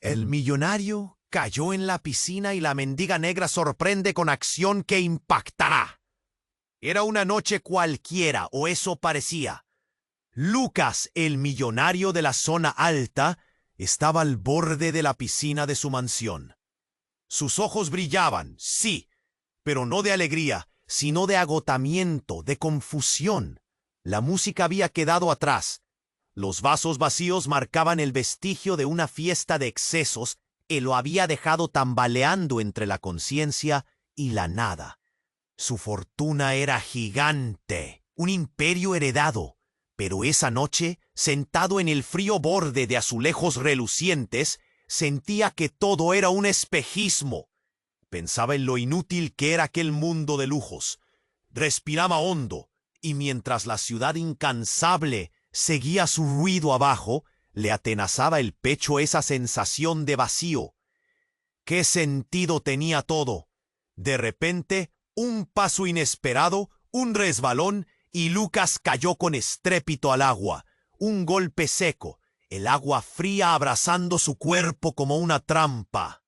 El millonario cayó en la piscina y la mendiga negra sorprende con acción que impactará. Era una noche cualquiera, o eso parecía. Lucas, el millonario de la zona alta, estaba al borde de la piscina de su mansión. Sus ojos brillaban, sí, pero no de alegría, sino de agotamiento, de confusión. La música había quedado atrás. Los vasos vacíos marcaban el vestigio de una fiesta de excesos que lo había dejado tambaleando entre la conciencia y la nada. Su fortuna era gigante, un imperio heredado, pero esa noche, sentado en el frío borde de azulejos relucientes, sentía que todo era un espejismo. Pensaba en lo inútil que era aquel mundo de lujos. Respiraba hondo, y mientras la ciudad incansable seguía su ruido abajo, le atenazaba el pecho esa sensación de vacío. ¿Qué sentido tenía todo? De repente, un paso inesperado, un resbalón, y Lucas cayó con estrépito al agua. Un golpe seco, el agua fría abrazando su cuerpo como una trampa.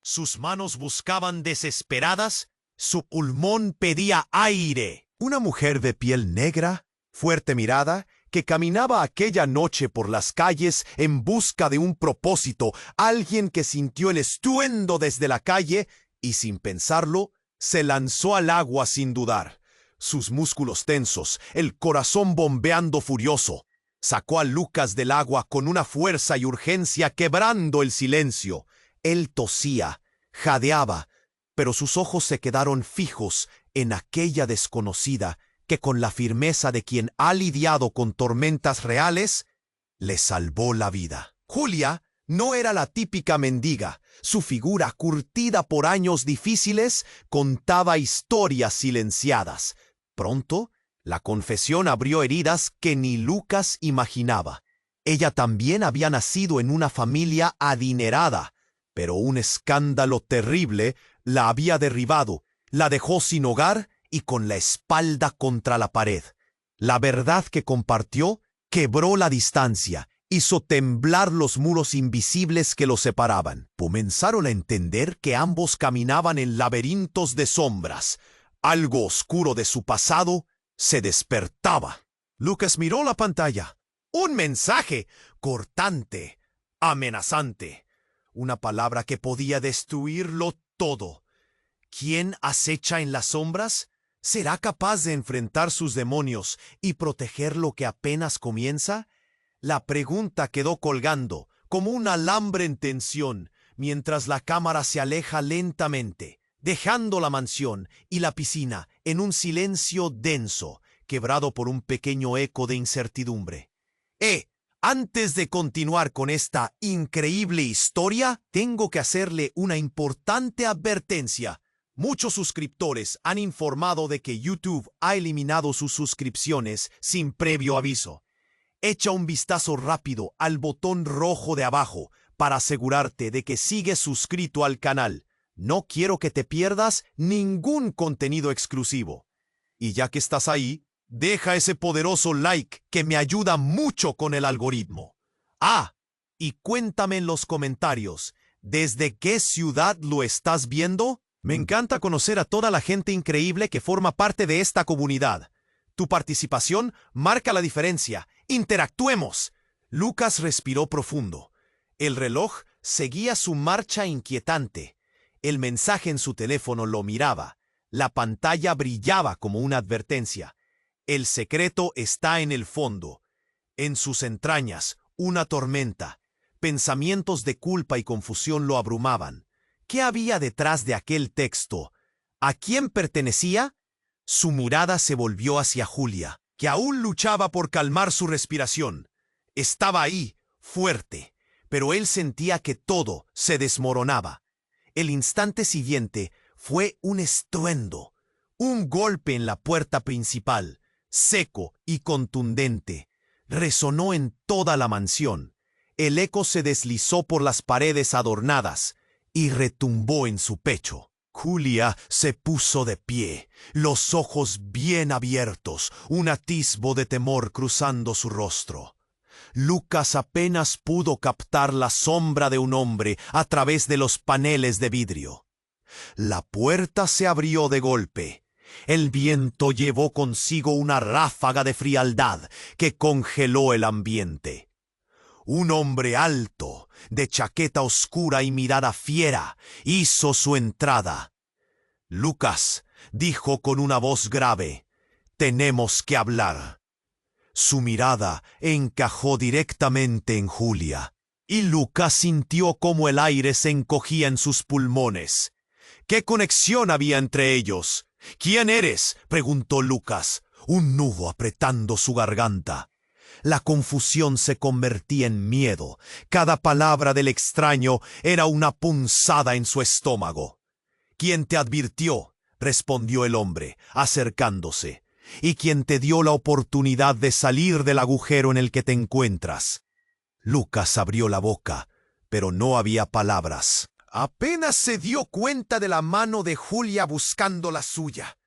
Sus manos buscaban desesperadas, su pulmón pedía aire. Una mujer de piel negra, fuerte mirada, que caminaba aquella noche por las calles en busca de un propósito, alguien que sintió el estruendo desde la calle y, sin pensarlo, se lanzó al agua sin dudar. Sus músculos tensos, el corazón bombeando furioso, sacó a Lucas del agua con una fuerza y urgencia quebrando el silencio. Él tosía, jadeaba, pero sus ojos se quedaron fijos en aquella desconocida que, con la firmeza de quien ha lidiado con tormentas reales, le salvó la vida. Julia no era la típica mendiga. Su figura, curtida por años difíciles, contaba historias silenciadas. Pronto, la confesión abrió heridas que ni Lucas imaginaba. Ella también había nacido en una familia adinerada, pero un escándalo terrible la había derribado, la dejó sin hogar y con la espalda contra la pared. La verdad que compartió quebró la distancia, hizo temblar los muros invisibles que los separaban. Comenzaron a entender que ambos caminaban en laberintos de sombras. Algo oscuro de su pasado se despertaba. Lucas miró la pantalla. Un mensaje cortante, amenazante. Una palabra que podía destruirlo todo. ¿Quién acecha en las sombras? ¿Será capaz de enfrentar sus demonios y proteger lo que apenas comienza? La pregunta quedó colgando, como un alambre en tensión, mientras la cámara se aleja lentamente, dejando la mansión y la piscina en un silencio denso, quebrado por un pequeño eco de incertidumbre. Antes de continuar con esta increíble historia, tengo que hacerle una importante advertencia. Muchos suscriptores han informado de que YouTube ha eliminado sus suscripciones sin previo aviso. Echa un vistazo rápido al botón rojo de abajo para asegurarte de que sigues suscrito al canal. No quiero que te pierdas ningún contenido exclusivo. Y ya que estás ahí, deja ese poderoso like que me ayuda mucho con el algoritmo. Y cuéntame en los comentarios, ¿desde qué ciudad lo estás viendo? Me encanta conocer a toda la gente increíble que forma parte de esta comunidad. Tu participación marca la diferencia. ¡Interactuemos! Lucas respiró profundo. El reloj seguía su marcha inquietante. El mensaje en su teléfono lo miraba. La pantalla brillaba como una advertencia. El secreto está en el fondo. En sus entrañas, una tormenta. Pensamientos de culpa y confusión lo abrumaban. ¿Qué había detrás de aquel texto? ¿A quién pertenecía? Su mirada se volvió hacia Julia, que aún luchaba por calmar su respiración. Estaba ahí, fuerte, pero él sentía que todo se desmoronaba. El instante siguiente fue un estruendo, un golpe en la puerta principal, seco y contundente. Resonó en toda la mansión. El eco se deslizó por las paredes adornadas y retumbó en su pecho. Julia se puso de pie, los ojos bien abiertos, un atisbo de temor cruzando su rostro. Lucas apenas pudo captar la sombra de un hombre a través de los paneles de vidrio. La puerta se abrió de golpe. El viento llevó consigo una ráfaga de frialdad que congeló el ambiente. Un hombre alto, de chaqueta oscura y mirada fiera, hizo su entrada. Lucas dijo con una voz grave: «Tenemos que hablar». Su mirada encajó directamente en Julia, y Lucas sintió cómo el aire se encogía en sus pulmones. ¿Qué conexión había entre ellos? «¿Quién eres?», preguntó Lucas, un nudo apretando su garganta. La confusión se convertía en miedo. Cada palabra del extraño era una punzada en su estómago. «¿Quién te advirtió?», respondió el hombre, acercándose. «¿Y quién te dio la oportunidad de salir del agujero en el que te encuentras?». Lucas abrió la boca, pero no había palabras. Apenas se dio cuenta de la mano de Julia buscando la suya,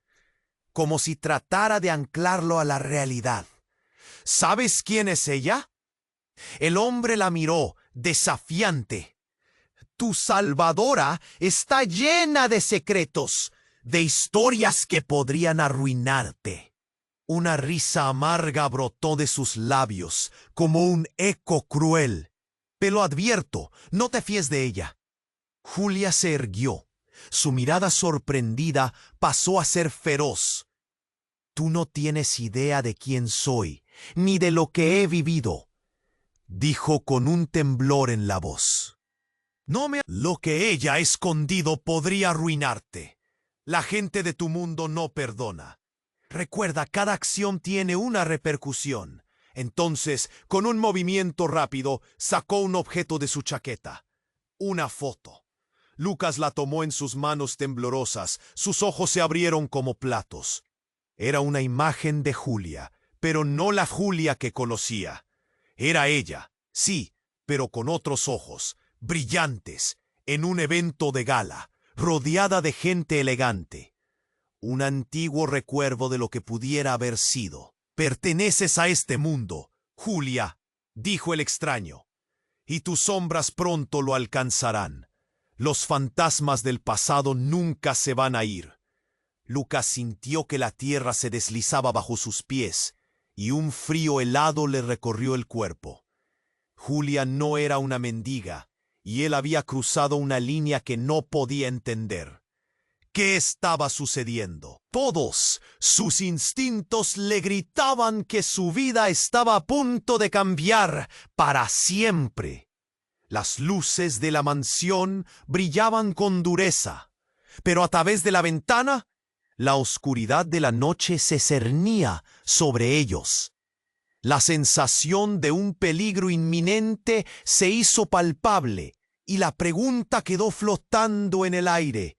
como si tratara de anclarlo a la realidad. «¿Sabes quién es ella?». El hombre la miró, desafiante. «Tu salvadora está llena de secretos, de historias que podrían arruinarte». Una risa amarga brotó de sus labios, como un eco cruel. «Pero advierto, no te fíes de ella». Julia se irguió. Su mirada sorprendida pasó a ser feroz. «Tú no tienes idea de quién soy, ni de lo que he vivido», dijo con un temblor en la voz. «Lo que ella ha escondido podría arruinarte. La gente de tu mundo no perdona. Recuerda, cada acción tiene una repercusión». Entonces, con un movimiento rápido, sacó un objeto de su chaqueta. Una foto. Lucas la tomó en sus manos temblorosas. Sus ojos se abrieron como platos. Era una imagen de Julia, pero no la Julia que conocía. Era ella, sí, pero con otros ojos, brillantes, en un evento de gala, rodeada de gente elegante. Un antiguo recuerdo de lo que pudiera haber sido. «Perteneces a este mundo, Julia», dijo el extraño, «y tus sombras pronto lo alcanzarán. Los fantasmas del pasado nunca se van a ir». Lucas sintió que la tierra se deslizaba bajo sus pies, y un frío helado le recorrió el cuerpo. Julia no era una mendiga, y él había cruzado una línea que no podía entender. ¿Qué estaba sucediendo? Todos sus instintos le gritaban que su vida estaba a punto de cambiar para siempre. Las luces de la mansión brillaban con dureza, pero a través de la ventana, la oscuridad de la noche se cernía sobre ellos. La sensación de un peligro inminente se hizo palpable, y la pregunta quedó flotando en el aire.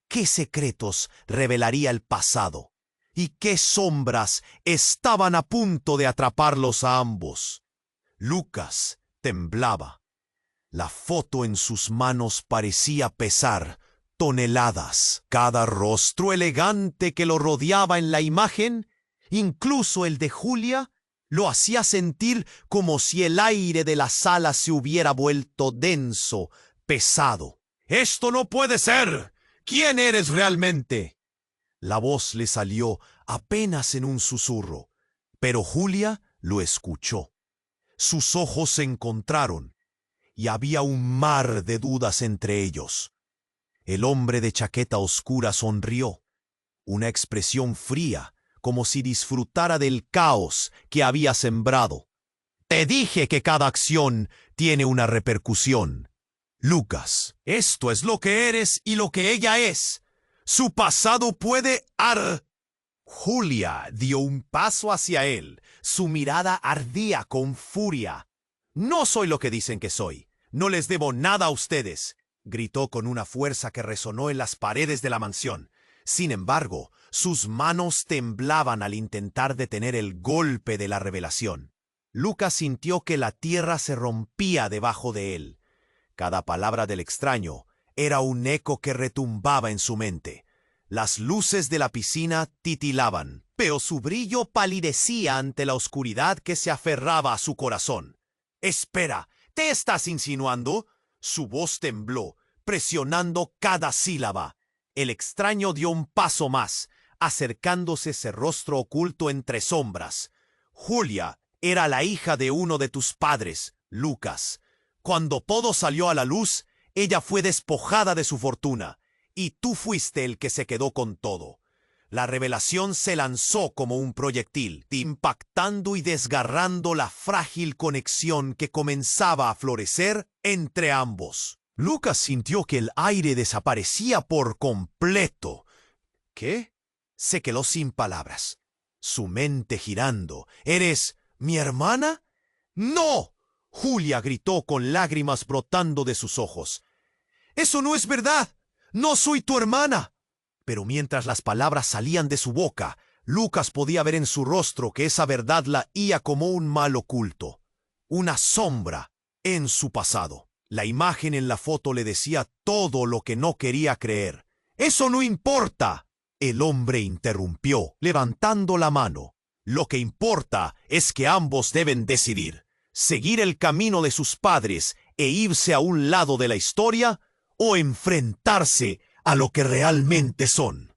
¿Qué secretos revelaría el pasado? ¿Y qué sombras estaban a punto de atraparlos a ambos? Lucas temblaba. La foto en sus manos parecía pesar toneladas. Cada rostro elegante que lo rodeaba en la imagen, incluso el de Julia, lo hacía sentir como si el aire de la sala se hubiera vuelto denso, pesado. «¡Esto no puede ser! ¿Quién eres realmente?». La voz le salió apenas en un susurro, pero Julia lo escuchó. Sus ojos se encontraron, y había un mar de dudas entre ellos. El hombre de chaqueta oscura sonrió, una expresión fría, como si disfrutara del caos que había sembrado. «Te dije que cada acción tiene una repercusión. Lucas, esto es lo que eres y lo que ella es. Su pasado puede Julia dio un paso hacia él. Su mirada ardía con furia. «No soy lo que dicen que soy. No les debo nada a ustedes», gritó con una fuerza que resonó en las paredes de la mansión. Sin embargo, sus manos temblaban al intentar detener el golpe de la revelación. Lucas sintió que la tierra se rompía debajo de él. Cada palabra del extraño era un eco que retumbaba en su mente. Las luces de la piscina titilaban, pero su brillo palidecía ante la oscuridad que se aferraba a su corazón. Espera, ¿te estás insinuando? Su voz tembló, presionando cada sílaba. El extraño dio un paso más, acercándose ese rostro oculto entre sombras. Julia era la hija de uno de tus padres, Lucas. Cuando todo salió a la luz, ella fue despojada de su fortuna, y tú fuiste el que se quedó con todo. La revelación se lanzó como un proyectil, impactando y desgarrando la frágil conexión que comenzaba a florecer entre ambos. Lucas sintió que el aire desaparecía por completo. ¿Qué? Se quedó sin palabras, su mente girando. ¿Eres mi hermana? ¡No! Julia gritó con lágrimas brotando de sus ojos. ¡Eso no es verdad! ¡No soy tu hermana! Pero mientras las palabras salían de su boca, Lucas podía ver en su rostro que esa verdad la oía como un mal oculto, una sombra en su pasado. La imagen en la foto le decía todo lo que no quería creer. ¡Eso no importa! El hombre interrumpió, levantando la mano. Lo que importa es que ambos deben decidir: seguir el camino de sus padres e irse a un lado de la historia, o enfrentarse a lo que realmente son.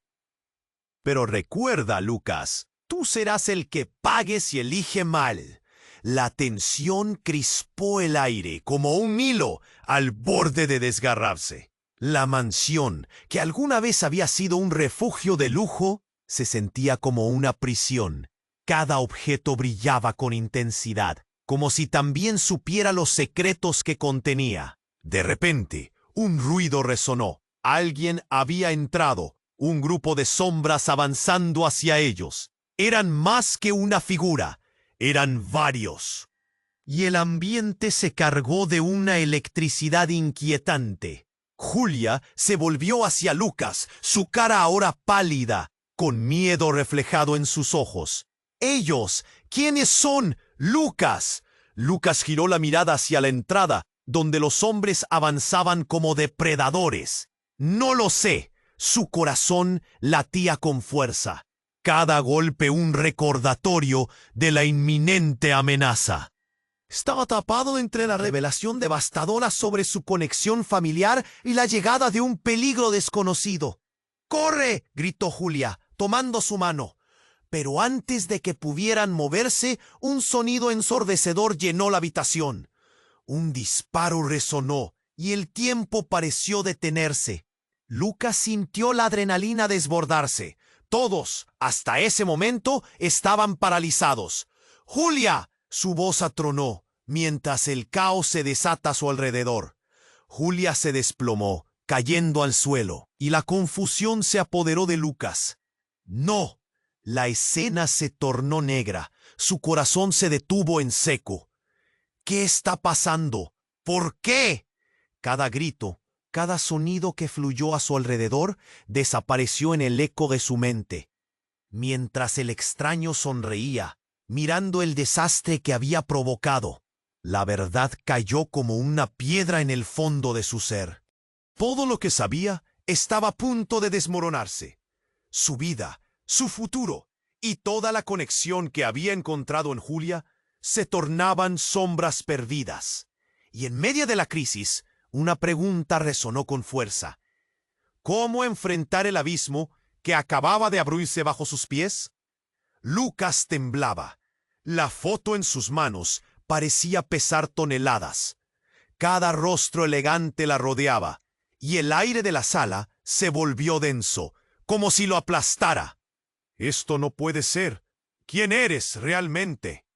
Pero recuerda, Lucas, tú serás el que pague si elige mal. La tensión crispó el aire como un hilo al borde de desgarrarse. La mansión, que alguna vez había sido un refugio de lujo, se sentía como una prisión. Cada objeto brillaba con intensidad, como si también supiera los secretos que contenía. De repente, un ruido resonó. Alguien había entrado, un grupo de sombras avanzando hacia ellos. Eran más que una figura, eran varios. Y el ambiente se cargó de una electricidad inquietante. Julia se volvió hacia Lucas, su cara ahora pálida, con miedo reflejado en sus ojos. «¡Ellos! ¿Quiénes son? ¡Lucas!». Lucas giró la mirada hacia la entrada, donde los hombres avanzaban como depredadores. «No lo sé». Su corazón latía con fuerza. Cada golpe un recordatorio de la inminente amenaza. Estaba atrapado entre la revelación devastadora sobre su conexión familiar y la llegada de un peligro desconocido. «¡Corre!», gritó Julia, tomando su mano. Pero antes de que pudieran moverse, un sonido ensordecedor llenó la habitación. Un disparo resonó y el tiempo pareció detenerse. Lucas sintió la adrenalina desbordarse. Todos, hasta ese momento, estaban paralizados. «¡Julia!», su voz atronó, mientras el caos se desata a su alrededor. Julia se desplomó, cayendo al suelo, y la confusión se apoderó de Lucas. «¡No!». La escena se tornó negra. Su corazón se detuvo en seco. «¿Qué está pasando? ¿Por qué?». Cada grito, cada sonido que fluyó a su alrededor desapareció en el eco de su mente. Mientras el extraño sonreía, mirando el desastre que había provocado, la verdad cayó como una piedra en el fondo de su ser. Todo lo que sabía estaba a punto de desmoronarse. Su vida, su futuro y toda la conexión que había encontrado en Julia se tornaban sombras perdidas. Y en medio de la crisis, una pregunta resonó con fuerza. ¿Cómo enfrentar el abismo que acababa de abrirse bajo sus pies? Lucas temblaba. La foto en sus manos parecía pesar toneladas. Cada rostro elegante la rodeaba, y el aire de la sala se volvió denso, como si lo aplastara. «Esto no puede ser. ¿Quién eres realmente?».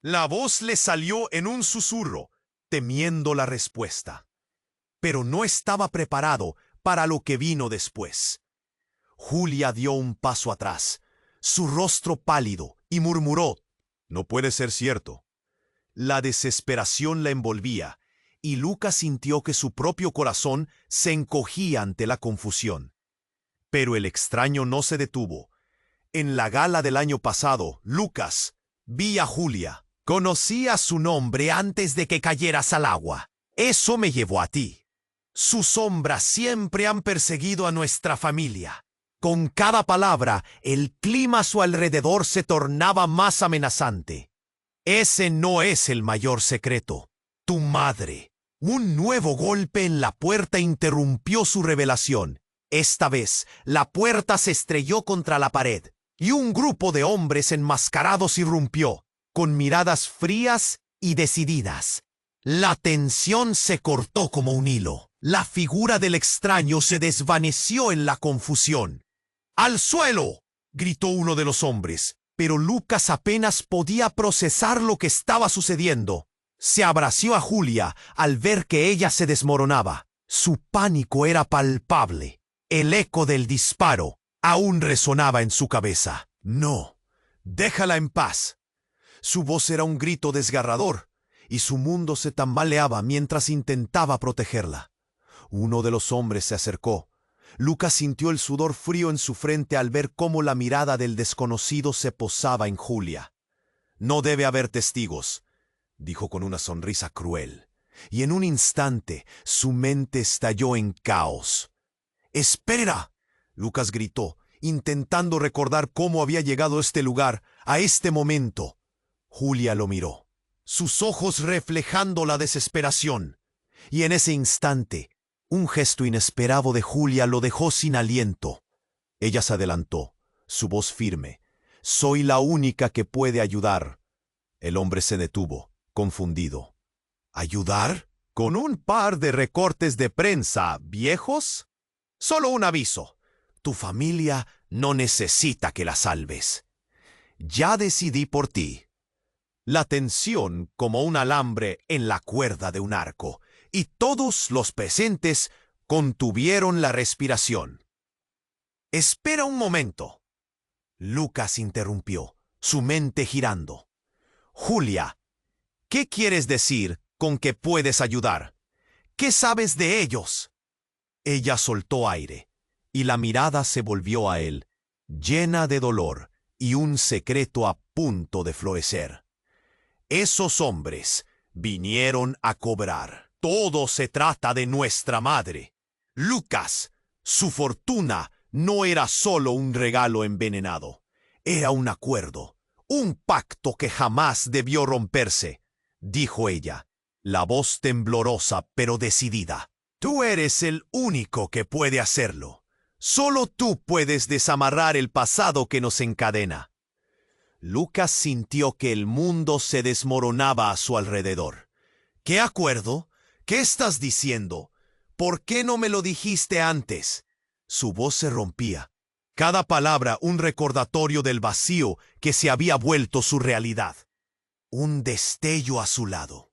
La voz le salió en un susurro, temiendo la respuesta. Pero no estaba preparado para lo que vino después. Julia dio un paso atrás, su rostro pálido, y murmuró: «No puede ser cierto». La desesperación la envolvía, y Lucas sintió que su propio corazón se encogía ante la confusión. Pero el extraño no se detuvo. En la gala del año pasado, Lucas, vi a Julia. Conocía su nombre antes de que cayeras al agua. Eso me llevó a ti. Sus sombras siempre han perseguido a nuestra familia. Con cada palabra, el clima a su alrededor se tornaba más amenazante. Ese no es el mayor secreto. Tu madre. Un nuevo golpe en la puerta interrumpió su revelación. Esta vez, la puerta se estrelló contra la pared, y un grupo de hombres enmascarados irrumpió, con miradas frías y decididas. La tensión se cortó como un hilo. La figura del extraño se desvaneció en la confusión. ¡Al suelo!, gritó uno de los hombres, pero Lucas apenas podía procesar lo que estaba sucediendo. Se abrazó a Julia al ver que ella se desmoronaba. Su pánico era palpable. El eco del disparo aún resonaba en su cabeza. No, déjala en paz. Su voz era un grito desgarrador, y su mundo se tambaleaba mientras intentaba protegerla. Uno de los hombres se acercó. Lucas sintió el sudor frío en su frente al ver cómo la mirada del desconocido se posaba en Julia. No debe haber testigos, dijo con una sonrisa cruel, y en un instante su mente estalló en caos. ¡Espera!, Lucas gritó, intentando recordar cómo había llegado a este lugar, a este momento. Julia lo miró, sus ojos reflejando la desesperación, y en ese instante, un gesto inesperado de Julia lo dejó sin aliento. Ella se adelantó, su voz firme. «Soy la única que puede ayudar». El hombre se detuvo, confundido. ¿Ayudar? ¿Con un par de recortes de prensa viejos? Solo un aviso. Tu familia no necesita que la salves. Ya decidí por ti. La tensión como un alambre en la cuerda de un arco, y todos los presentes contuvieron la respiración. «Espera un momento», Lucas interrumpió, su mente girando. «Julia, ¿qué quieres decir con que puedes ayudar? ¿Qué sabes de ellos?» Ella soltó aire, y la mirada se volvió a él, llena de dolor y un secreto a punto de florecer. «Esos hombres vinieron a cobrar. Todo se trata de nuestra madre. Lucas, su fortuna no era solo un regalo envenenado. Era un acuerdo, un pacto que jamás debió romperse», dijo ella, la voz temblorosa pero decidida. «Tú eres el único que puede hacerlo. Solo tú puedes desamarrar el pasado que nos encadena». Lucas sintió que el mundo se desmoronaba a su alrededor. «¿Qué acuerdo? ¿Qué estás diciendo? ¿Por qué no me lo dijiste antes?». Su voz se rompía, cada palabra un recordatorio del vacío que se había vuelto su realidad. Un destello a su lado.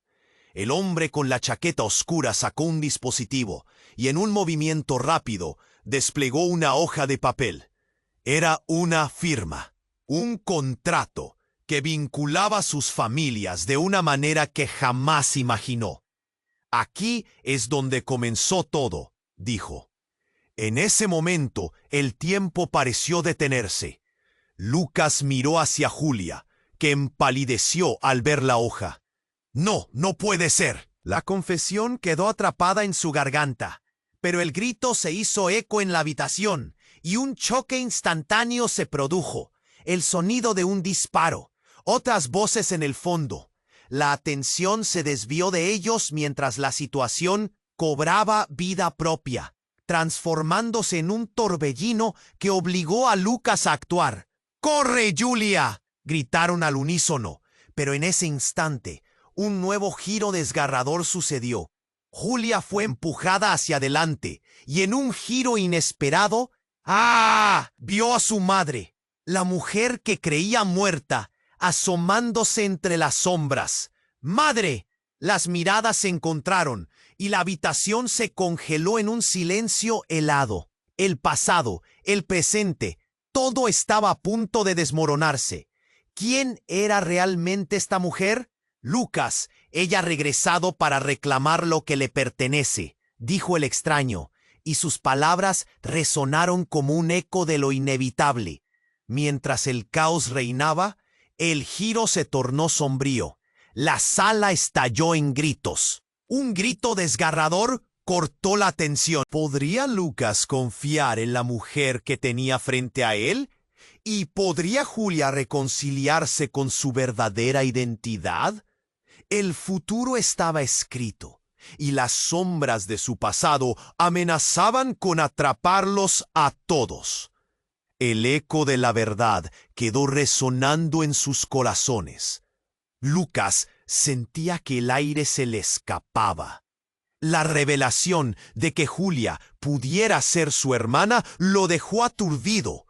El hombre con la chaqueta oscura sacó un dispositivo y en un movimiento rápido desplegó una hoja de papel. Era una firma, un contrato que vinculaba sus familias de una manera que jamás imaginó. «Aquí es donde comenzó todo», dijo. En ese momento, el tiempo pareció detenerse. Lucas miró hacia Julia, que empalideció al ver la hoja. «No, no puede ser». La confesión quedó atrapada en su garganta, pero el grito se hizo eco en la habitación, y un choque instantáneo se produjo. El sonido de un disparo, otras voces en el fondo. La atención se desvió de ellos mientras la situación cobraba vida propia, transformándose en un torbellino que obligó a Lucas a actuar. «¡Corre, Julia!», gritaron al unísono, pero en ese instante, un nuevo giro desgarrador sucedió. Julia fue empujada hacia adelante, y en un giro inesperado, vio a su madre, la mujer que creía muerta, asomándose entre las sombras. «¡Madre!». Las miradas se encontraron, y la habitación se congeló en un silencio helado. El pasado, el presente, todo estaba a punto de desmoronarse. ¿Quién era realmente esta mujer? «Lucas, ella ha regresado para reclamar lo que le pertenece», dijo el extraño, y sus palabras resonaron como un eco de lo inevitable. Mientras el caos reinaba, el giro se tornó sombrío. La sala estalló en gritos. Un grito desgarrador cortó la tensión. ¿Podría Lucas confiar en la mujer que tenía frente a él? ¿Y podría Julia reconciliarse con su verdadera identidad? El futuro estaba escrito, y las sombras de su pasado amenazaban con atraparlos a todos. El eco de la verdad quedó resonando en sus corazones. Lucas sentía que el aire se le escapaba. La revelación de que Julia pudiera ser su hermana lo dejó aturdido.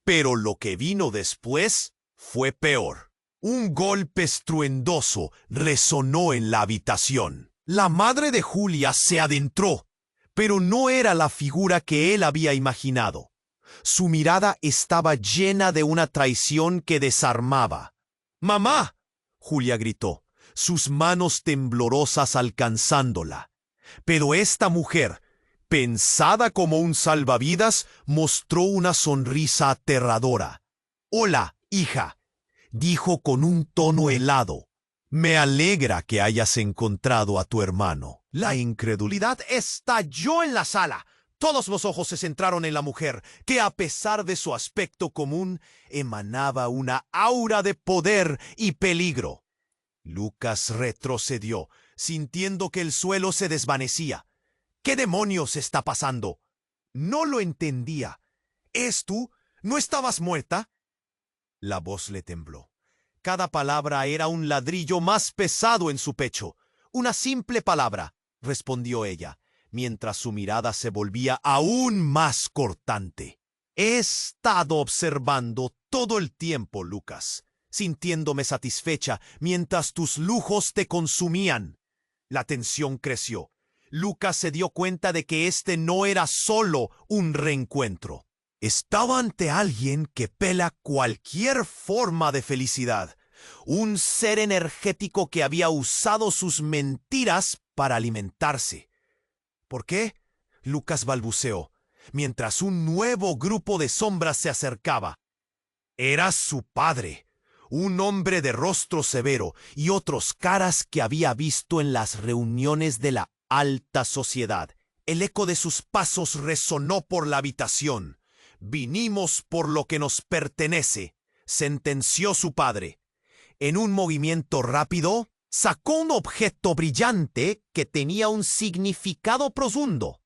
Pero lo que vino después fue peor. Un golpe estruendoso resonó en la habitación. La madre de Julia se adentró, pero no era la figura que él había imaginado. Su mirada estaba llena de una traición que desarmaba. ¡Mamá!, Julia gritó, sus manos temblorosas alcanzándola. Pero esta mujer, pensada como un salvavidas, mostró una sonrisa aterradora. «Hola, hija», dijo con un tono helado. «Me alegra que hayas encontrado a tu hermano». La incredulidad estalló en la sala. Todos los ojos se centraron en la mujer, que a pesar de su aspecto común, emanaba una aura de poder y peligro. Lucas retrocedió, sintiendo que el suelo se desvanecía. ¿Qué demonios está pasando? No lo entendía. ¿Es tú? ¿No estabas muerta? La voz le tembló. Cada palabra era un ladrillo más pesado en su pecho. Una simple palabra, respondió ella, mientras su mirada se volvía aún más cortante. He estado observando todo el tiempo, Lucas, sintiéndome satisfecha mientras tus lujos te consumían. La tensión creció. Lucas se dio cuenta de que este no era solo un reencuentro. Estaba ante alguien que pela cualquier forma de felicidad. Un ser energético que había usado sus mentiras para alimentarse. ¿Por qué?, Lucas balbuceó, mientras un nuevo grupo de sombras se acercaba. Era su padre, un hombre de rostro severo y otros caras que había visto en las reuniones de la alta sociedad. El eco de sus pasos resonó por la habitación. «Vinimos por lo que nos pertenece», sentenció su padre. En un movimiento rápido, sacó un objeto brillante que tenía un significado profundo.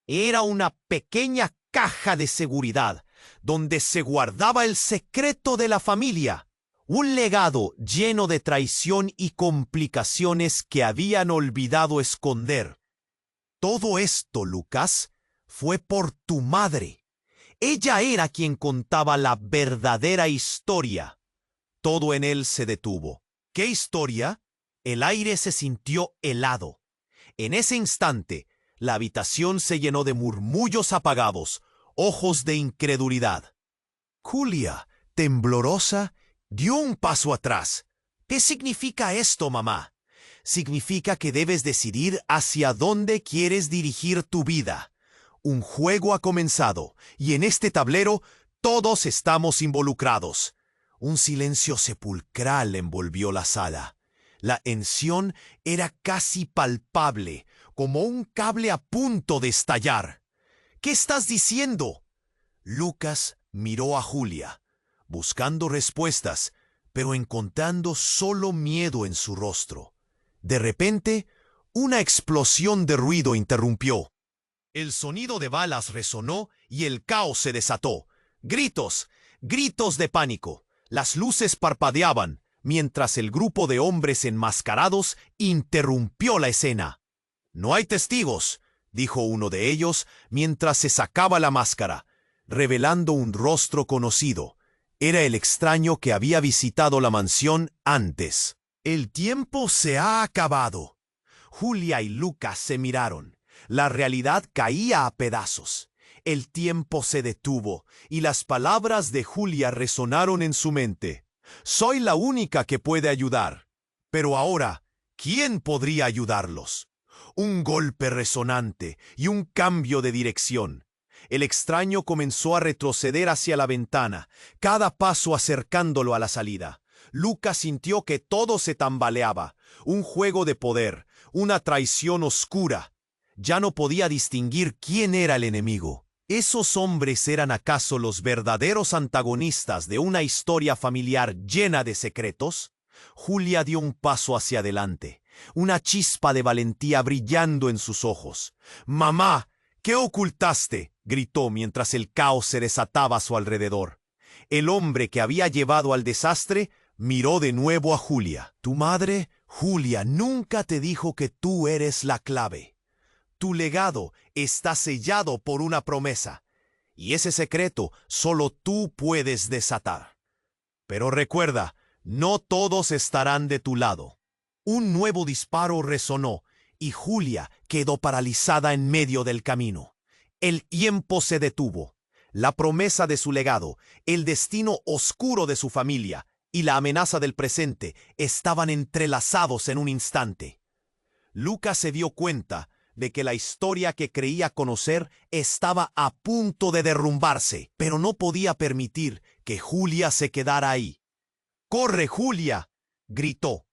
Era una pequeña caja de seguridad, donde se guardaba el secreto de la familia. Un legado lleno de traición y complicaciones que habían olvidado esconder. Todo esto, Lucas, fue por tu madre. Ella era quien contaba la verdadera historia. Todo en él se detuvo. ¿Qué historia? El aire se sintió helado. En ese instante, la habitación se llenó de murmullos apagados, ojos de incredulidad. Julia, temblorosa, dio un paso atrás. ¿Qué significa esto, mamá? Significa que debes decidir hacia dónde quieres dirigir tu vida. Un juego ha comenzado, y en este tablero todos estamos involucrados. Un silencio sepulcral envolvió la sala. La tensión era casi palpable, como un cable a punto de estallar. ¿Qué estás diciendo? Lucas miró a Julia, buscando respuestas, pero encontrando solo miedo en su rostro. De repente, una explosión de ruido interrumpió. El sonido de balas resonó y el caos se desató. Gritos, gritos de pánico. Las luces parpadeaban, mientras el grupo de hombres enmascarados interrumpió la escena. «No hay testigos», dijo uno de ellos mientras se sacaba la máscara, revelando un rostro conocido. Era el extraño que había visitado la mansión antes. «El tiempo se ha acabado». Julia y Lucas se miraron. La realidad caía a pedazos. El tiempo se detuvo y las palabras de Julia resonaron en su mente. «Soy la única que puede ayudar». Pero ahora, ¿quién podría ayudarlos? Un golpe resonante y un cambio de dirección. El extraño comenzó a retroceder hacia la ventana, cada paso acercándolo a la salida. Lucas sintió que todo se tambaleaba. Un juego de poder, una traición oscura. Ya no podía distinguir quién era el enemigo. ¿Esos hombres eran acaso los verdaderos antagonistas de una historia familiar llena de secretos? Julia dio un paso hacia adelante, una chispa de valentía brillando en sus ojos. «¡Mamá! ¿Qué ocultaste?», gritó mientras el caos se desataba a su alrededor. El hombre que había llevado al desastre miró de nuevo a Julia. «Tu madre, Julia, nunca te dijo que tú eres la clave. Tu legado está sellado por una promesa, y ese secreto solo tú puedes desatar. Pero recuerda, no todos estarán de tu lado». Un nuevo disparo resonó, y Julia quedó paralizada en medio del camino. El tiempo se detuvo. La promesa de su legado, el destino oscuro de su familia y la amenaza del presente estaban entrelazados en un instante. Lucas se dio cuenta de que la historia que creía conocer estaba a punto de derrumbarse, pero no podía permitir que Julia se quedara ahí. «¡Corre, Julia!», gritó.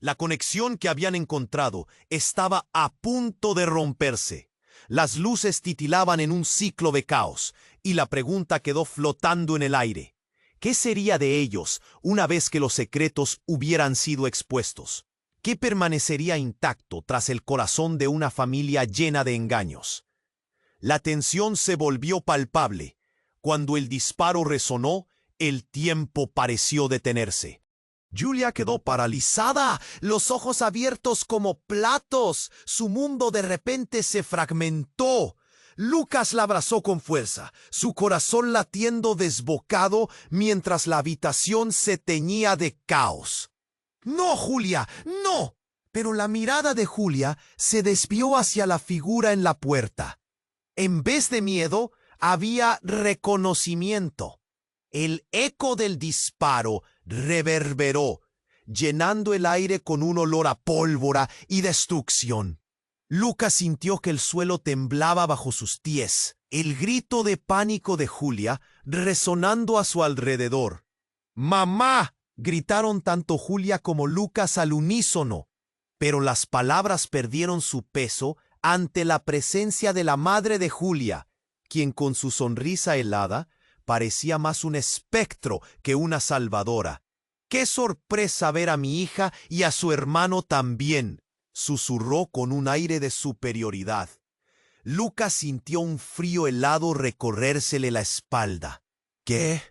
La conexión que habían encontrado estaba a punto de romperse. Las luces titilaban en un ciclo de caos, y la pregunta quedó flotando en el aire. ¿Qué sería de ellos una vez que los secretos hubieran sido expuestos? ¿Qué permanecería intacto tras el corazón de una familia llena de engaños? La tensión se volvió palpable. Cuando el disparo resonó, el tiempo pareció detenerse. Julia quedó paralizada, los ojos abiertos como platos. Su mundo de repente se fragmentó. Lucas la abrazó con fuerza, su corazón latiendo desbocado mientras la habitación se teñía de caos. «¡No, Julia! ¡No!». Pero la mirada de Julia se desvió hacia la figura en la puerta. En vez de miedo, había reconocimiento. El eco del disparo reverberó, llenando el aire con un olor a pólvora y destrucción. Lucas sintió que el suelo temblaba bajo sus pies, el grito de pánico de Julia resonando a su alrededor. «¡Mamá!», gritaron tanto Julia como Lucas al unísono, pero las palabras perdieron su peso ante la presencia de la madre de Julia, quien con su sonrisa helada parecía más un espectro que una salvadora. «¡Qué sorpresa ver a mi hija y a su hermano también!», susurró con un aire de superioridad. Lucas sintió un frío helado recorrérsele la espalda. «¿Qué?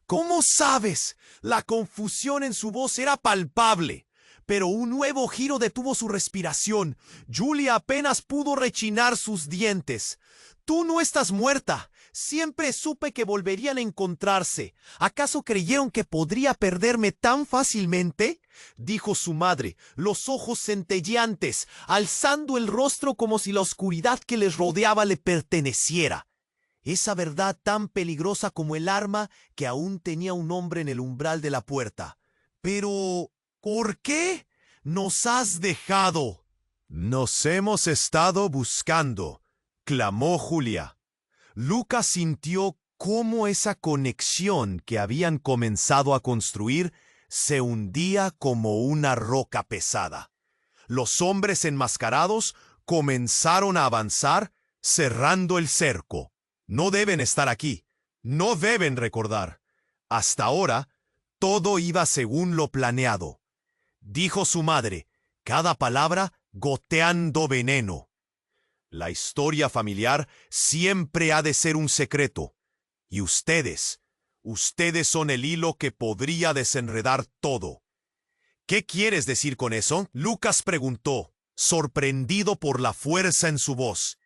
¿Cómo sabes?». La confusión en su voz era palpable, pero un nuevo giro detuvo su respiración. Julia apenas pudo rechinar sus dientes. «Tú no estás muerta. Siempre supe que volverían a encontrarse. ¿Acaso creyeron que podría perderme tan fácilmente?», dijo su madre, los ojos centelleantes, alzando el rostro como si la oscuridad que les rodeaba le perteneciera. Esa verdad tan peligrosa como el arma que aún tenía un hombre en el umbral de la puerta. «Pero, ¿por qué nos has dejado?». «Nos hemos estado buscando», clamó Julia. Lucas sintió cómo esa conexión que habían comenzado a construir se hundía como una roca pesada. Los hombres enmascarados comenzaron a avanzar, cerrando el cerco. «No deben estar aquí. No deben recordar. Hasta ahora, todo iba según lo planeado», dijo su madre, cada palabra goteando veneno. «La historia familiar siempre ha de ser un secreto. Y ustedes son el hilo que podría desenredar todo». «¿Qué quieres decir con eso?», Lucas preguntó, sorprendido por la fuerza en su voz.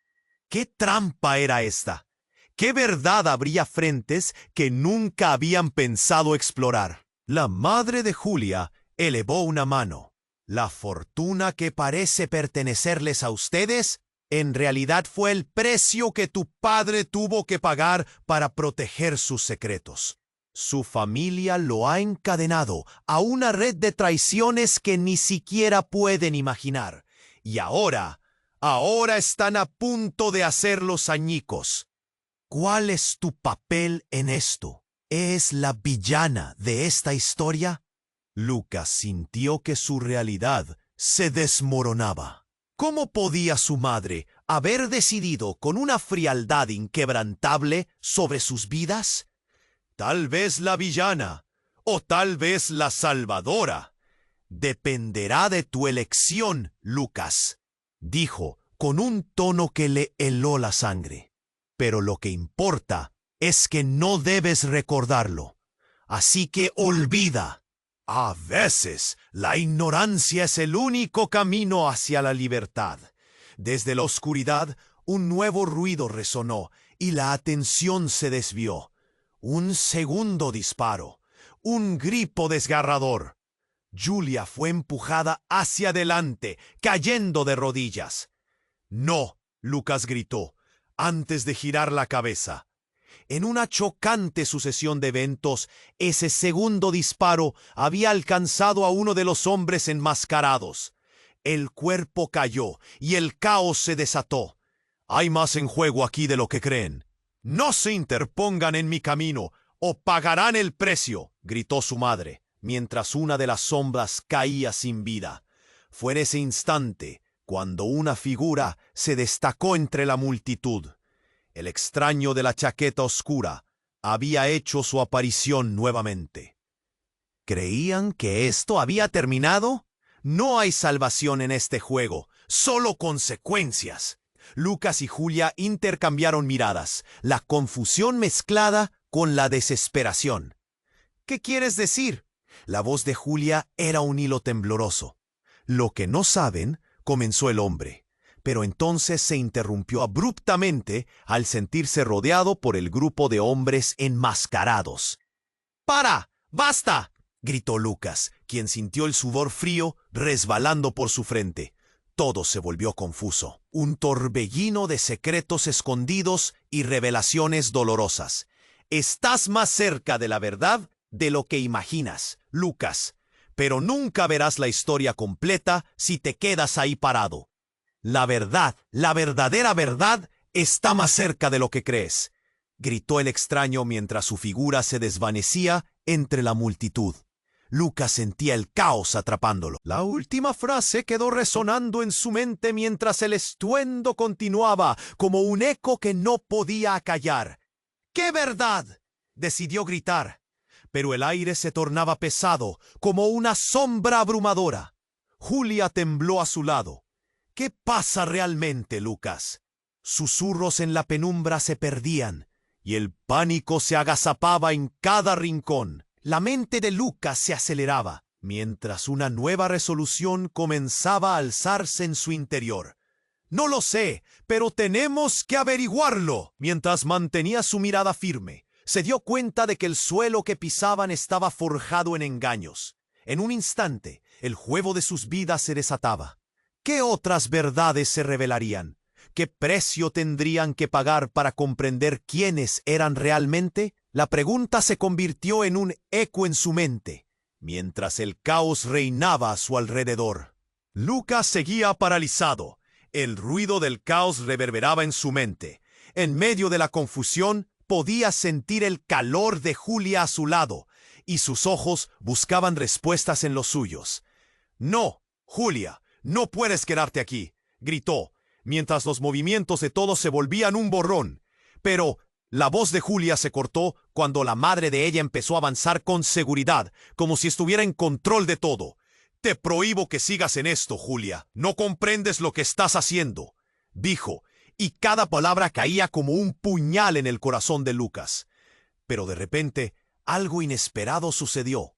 ¿Qué trampa era esta? ¿Qué verdad habría frentes que nunca habían pensado explorar? La madre de Julia elevó una mano. «La fortuna que parece pertenecerles a ustedes en realidad fue el precio que tu padre tuvo que pagar para proteger sus secretos. Su familia lo ha encadenado a una red de traiciones que ni siquiera pueden imaginar. Y ahora están a punto de hacerlos añicos. ¿Cuál es tu papel en esto? ¿Es la villana de esta historia?». Lucas sintió que su realidad se desmoronaba. ¿Cómo podía su madre haber decidido con una frialdad inquebrantable sobre sus vidas? Tal vez la villana, o tal vez la salvadora. Dependerá de tu elección, Lucas, dijo con un tono que le heló la sangre. Pero lo que importa es que no debes recordarlo. Así que olvida. A veces, la ignorancia es el único camino hacia la libertad. Desde la oscuridad, un nuevo ruido resonó y la atención se desvió. Un segundo disparo. Un grito desgarrador. Julia fue empujada hacia adelante, cayendo de rodillas. «No», Lucas gritó, antes de girar la cabeza. En una chocante sucesión de eventos, ese segundo disparo había alcanzado a uno de los hombres enmascarados. El cuerpo cayó y el caos se desató. «Hay más en juego aquí de lo que creen. No se interpongan en mi camino o pagarán el precio», gritó su madre, mientras una de las sombras caía sin vida. Fue en ese instante cuando una figura se destacó entre la multitud. El extraño de la chaqueta oscura había hecho su aparición nuevamente. ¿Creían que esto había terminado? No hay salvación en este juego, solo consecuencias. Lucas y Julia intercambiaron miradas, la confusión mezclada con la desesperación. «¿Qué quieres decir?». La voz de Julia era un hilo tembloroso. «Lo que no saben», comenzó el hombre, pero entonces se interrumpió abruptamente al sentirse rodeado por el grupo de hombres enmascarados. «¡Para! ¡Basta!», gritó Lucas, quien sintió el sudor frío resbalando por su frente. Todo se volvió confuso. Un torbellino de secretos escondidos y revelaciones dolorosas. «Estás más cerca de la verdad de lo que imaginas, Lucas, pero nunca verás la historia completa si te quedas ahí parado. La verdad, la verdadera verdad, está más cerca de lo que crees», gritó el extraño mientras su figura se desvanecía entre la multitud. Lucas sentía el caos atrapándolo. La última frase quedó resonando en su mente mientras el estruendo continuaba, como un eco que no podía acallar. «¡Qué verdad!», decidió gritar, pero el aire se tornaba pesado, como una sombra abrumadora. Julia tembló a su lado. «¿Qué pasa realmente, Lucas?». Susurros en la penumbra se perdían, y el pánico se agazapaba en cada rincón. La mente de Lucas se aceleraba, mientras una nueva resolución comenzaba a alzarse en su interior. «No lo sé, pero tenemos que averiguarlo». Mientras mantenía su mirada firme, se dio cuenta de que el suelo que pisaban estaba forjado en engaños. En un instante, el juego de sus vidas se desataba. ¿Qué otras verdades se revelarían? ¿Qué precio tendrían que pagar para comprender quiénes eran realmente? La pregunta se convirtió en un eco en su mente, mientras el caos reinaba a su alrededor. Lucas seguía paralizado. El ruido del caos reverberaba en su mente. En medio de la confusión, podía sentir el calor de Julia a su lado, y sus ojos buscaban respuestas en los suyos. «No, Julia, no puedes quedarte aquí», gritó, mientras los movimientos de todos se volvían un borrón. Pero la voz de Julia se cortó cuando la madre de ella empezó a avanzar con seguridad, como si estuviera en control de todo. «Te prohíbo que sigas en esto, Julia. No comprendes lo que estás haciendo», dijo, y cada palabra caía como un puñal en el corazón de Lucas. Pero de repente, algo inesperado sucedió.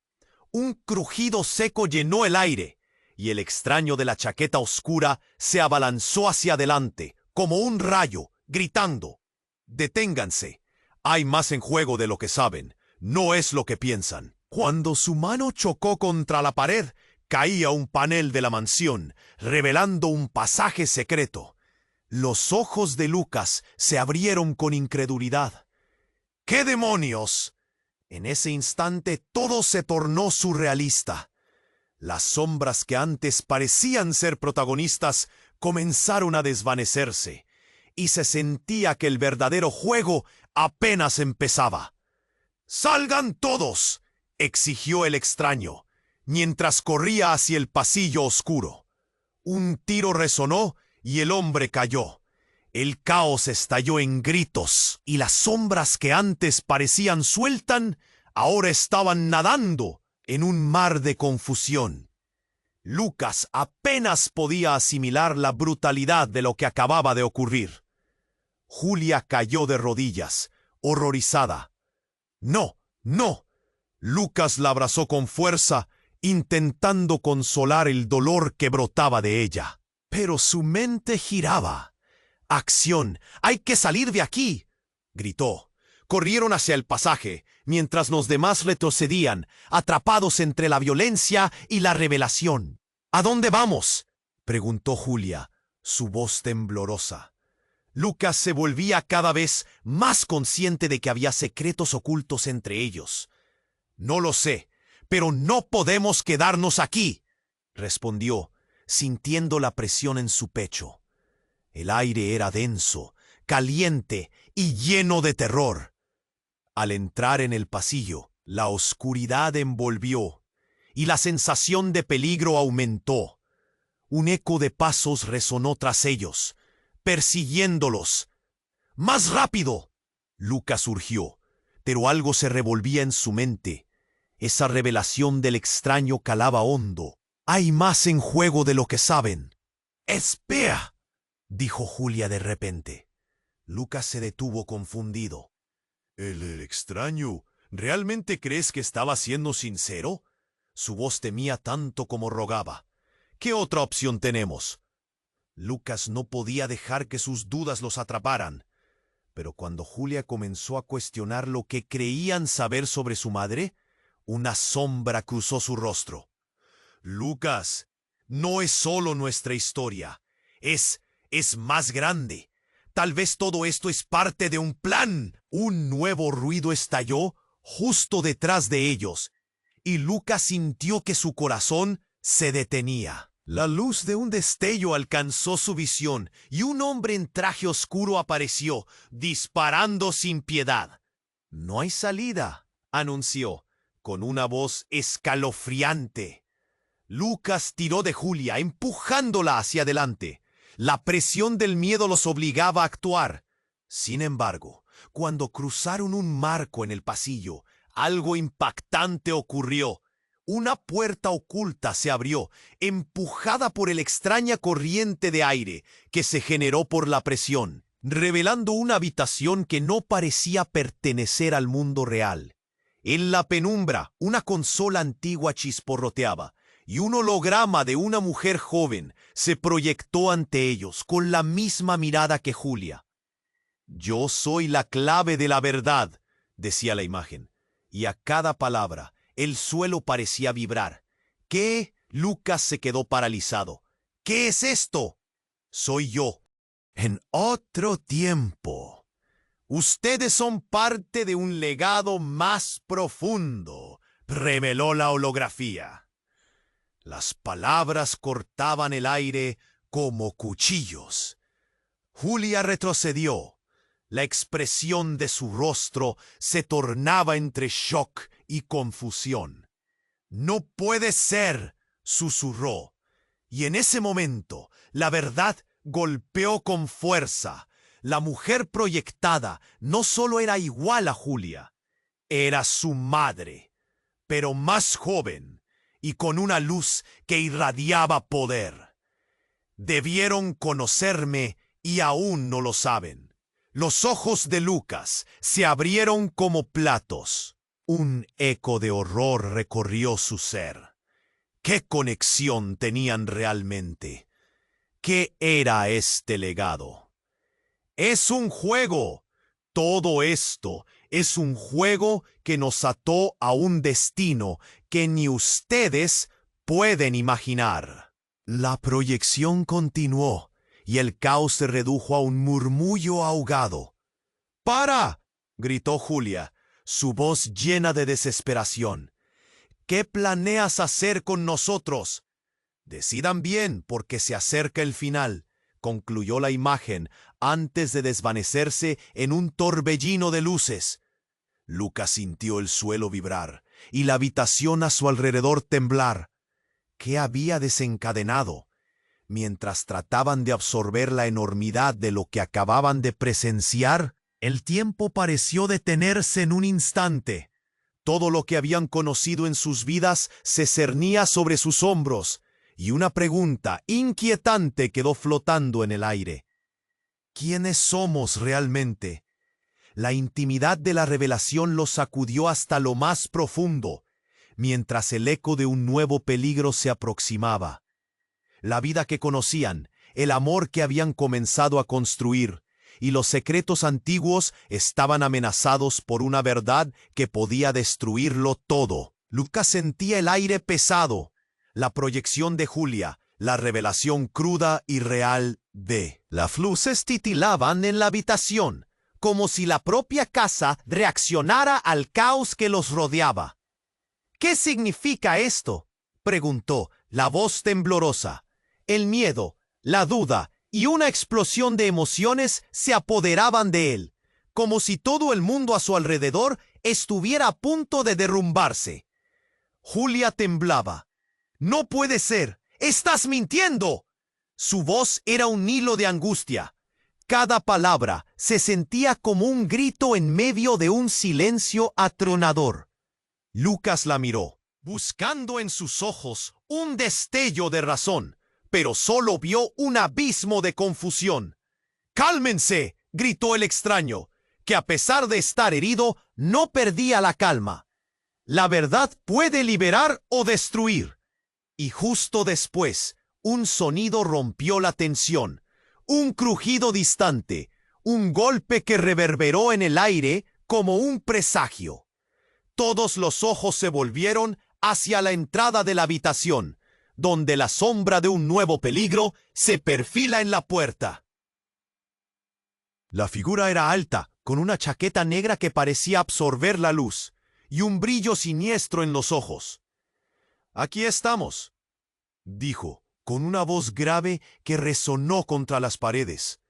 Un crujido seco llenó el aire, y el extraño de la chaqueta oscura se abalanzó hacia adelante, como un rayo, gritando: «Deténganse. Hay más en juego de lo que saben. No es lo que piensan». Cuando su mano chocó contra la pared, caía un panel de la mansión, revelando un pasaje secreto. Los ojos de Lucas se abrieron con incredulidad. «¿Qué demonios?». En ese instante todo se tornó surrealista. Las sombras que antes parecían ser protagonistas comenzaron a desvanecerse, y se sentía que el verdadero juego apenas empezaba. «¡Salgan todos!», exigió el extraño, mientras corría hacia el pasillo oscuro. Un tiro resonó y el hombre cayó. El caos estalló en gritos, y las sombras que antes parecían sueltas, ahora estaban nadando en un mar de confusión. Lucas apenas podía asimilar la brutalidad de lo que acababa de ocurrir. Julia cayó de rodillas, horrorizada. «No, no». Lucas la abrazó con fuerza, intentando consolar el dolor que brotaba de ella. Pero su mente giraba. «¡Acción! ¡Hay que salir de aquí!», gritó. Corrieron hacia el pasaje, mientras los demás retrocedían, atrapados entre la violencia y la revelación. «¿A dónde vamos?», preguntó Julia, su voz temblorosa. Lucas se volvía cada vez más consciente de que había secretos ocultos entre ellos. «No lo sé, pero no podemos quedarnos aquí», respondió, sintiendo la presión en su pecho. El aire era denso, caliente y lleno de terror. Al entrar en el pasillo, la oscuridad envolvió y la sensación de peligro aumentó. Un eco de pasos resonó tras ellos, persiguiéndolos. «¡Más rápido!», Lucas urgió, pero algo se revolvía en su mente. Esa revelación del extraño calaba hondo. «Hay más en juego de lo que saben». «¡Espera!», dijo Julia de repente. Lucas se detuvo confundido. ¿El extraño? ¿Realmente crees que estaba siendo sincero?». Su voz temía tanto como rogaba. «¿Qué otra opción tenemos?». Lucas no podía dejar que sus dudas los atraparan. Pero cuando Julia comenzó a cuestionar lo que creían saber sobre su madre, una sombra cruzó su rostro. «Lucas, no es solo nuestra historia. Es más grande. Tal vez todo esto es parte de un plan». Un nuevo ruido estalló justo detrás de ellos, y Lucas sintió que su corazón se detenía. La luz de un destello alcanzó su visión, y un hombre en traje oscuro apareció, disparando sin piedad. «No hay salida», anunció, con una voz escalofriante. Lucas tiró de Julia, empujándola hacia adelante. La presión del miedo los obligaba a actuar. Sin embargo, cuando cruzaron un marco en el pasillo, algo impactante ocurrió. Una puerta oculta se abrió, empujada por la extraña corriente de aire que se generó por la presión, revelando una habitación que no parecía pertenecer al mundo real. En la penumbra, una consola antigua chisporroteaba, y un holograma de una mujer joven se proyectó ante ellos con la misma mirada que Julia. «Yo soy la clave de la verdad», decía la imagen, y a cada palabra el suelo parecía vibrar. «¿Qué?». Lucas se quedó paralizado. «¿Qué es esto?». «Soy yo. En otro tiempo. Ustedes son parte de un legado más profundo», reveló la holografía. Las palabras cortaban el aire como cuchillos. Julia retrocedió. La expresión de su rostro se tornaba entre shock y confusión. «No puede ser», susurró. Y en ese momento, la verdad golpeó con fuerza. La mujer proyectada no solo era igual a Julia, era su madre, pero más joven y con una luz que irradiaba poder. «Debieron conocerme y aún no lo saben». Los ojos de Lucas se abrieron como platos. Un eco de horror recorrió su ser. ¿Qué conexión tenían realmente? ¿Qué era este legado? «Es un juego. Todo esto es un juego que nos ató a un destino que ni ustedes pueden imaginar». La proyección continuó, y el caos se redujo a un murmullo ahogado. «¡Para!», gritó Julia, su voz llena de desesperación. «¿Qué planeas hacer con nosotros?». «Decidan bien, porque se acerca el final», concluyó la imagen antes de desvanecerse en un torbellino de luces. Lucas sintió el suelo vibrar y la habitación a su alrededor temblar. ¿Qué había desencadenado? Mientras trataban de absorber la enormidad de lo que acababan de presenciar, el tiempo pareció detenerse en un instante. Todo lo que habían conocido en sus vidas se cernía sobre sus hombros, y una pregunta inquietante quedó flotando en el aire. ¿Quiénes somos realmente? La intimidad de la revelación los sacudió hasta lo más profundo, mientras el eco de un nuevo peligro se aproximaba. La vida que conocían, el amor que habían comenzado a construir, y los secretos antiguos estaban amenazados por una verdad que podía destruirlo todo. Lucas sentía el aire pesado, la proyección de Julia, la revelación cruda y real de... Las luces titilaban en la habitación, como si la propia casa reaccionara al caos que los rodeaba. ¿Qué significa esto?, preguntó, la voz temblorosa. El miedo, la duda y una explosión de emociones se apoderaban de él, como si todo el mundo a su alrededor estuviera a punto de derrumbarse. Julia temblaba. «¡No puede ser! ¡Estás mintiendo!». Su voz era un hilo de angustia. Cada palabra se sentía como un grito en medio de un silencio atronador. Lucas la miró, buscando en sus ojos un destello de razón, pero solo vio un abismo de confusión. «¡Cálmense!», gritó el extraño, que a pesar de estar herido, no perdía la calma. «La verdad puede liberar o destruir». Y justo después, un sonido rompió la tensión, un crujido distante, un golpe que reverberó en el aire como un presagio. Todos los ojos se volvieron hacia la entrada de la habitación, donde la sombra de un nuevo peligro se perfila en la puerta. La figura era alta, con una chaqueta negra que parecía absorber la luz, y un brillo siniestro en los ojos. «Aquí estamos», dijo, con una voz grave que resonó contra las paredes.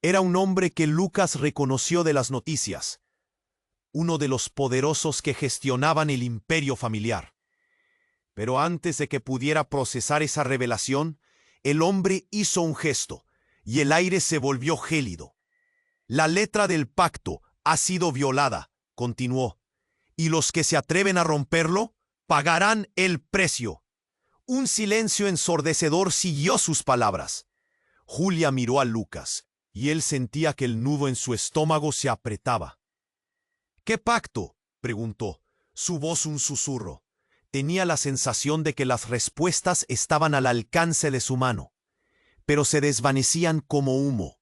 Era un hombre que Lucas reconoció de las noticias, uno de los poderosos que gestionaban el imperio familiar. Pero antes de que pudiera procesar esa revelación, el hombre hizo un gesto, y el aire se volvió gélido. «La letra del pacto ha sido violada», continuó, «y los que se atreven a romperlo pagarán el precio». Un silencio ensordecedor siguió sus palabras. Julia miró a Lucas, y él sentía que el nudo en su estómago se apretaba. «¿Qué pacto?», preguntó, su voz un susurro. Tenía la sensación de que las respuestas estaban al alcance de su mano, pero se desvanecían como humo.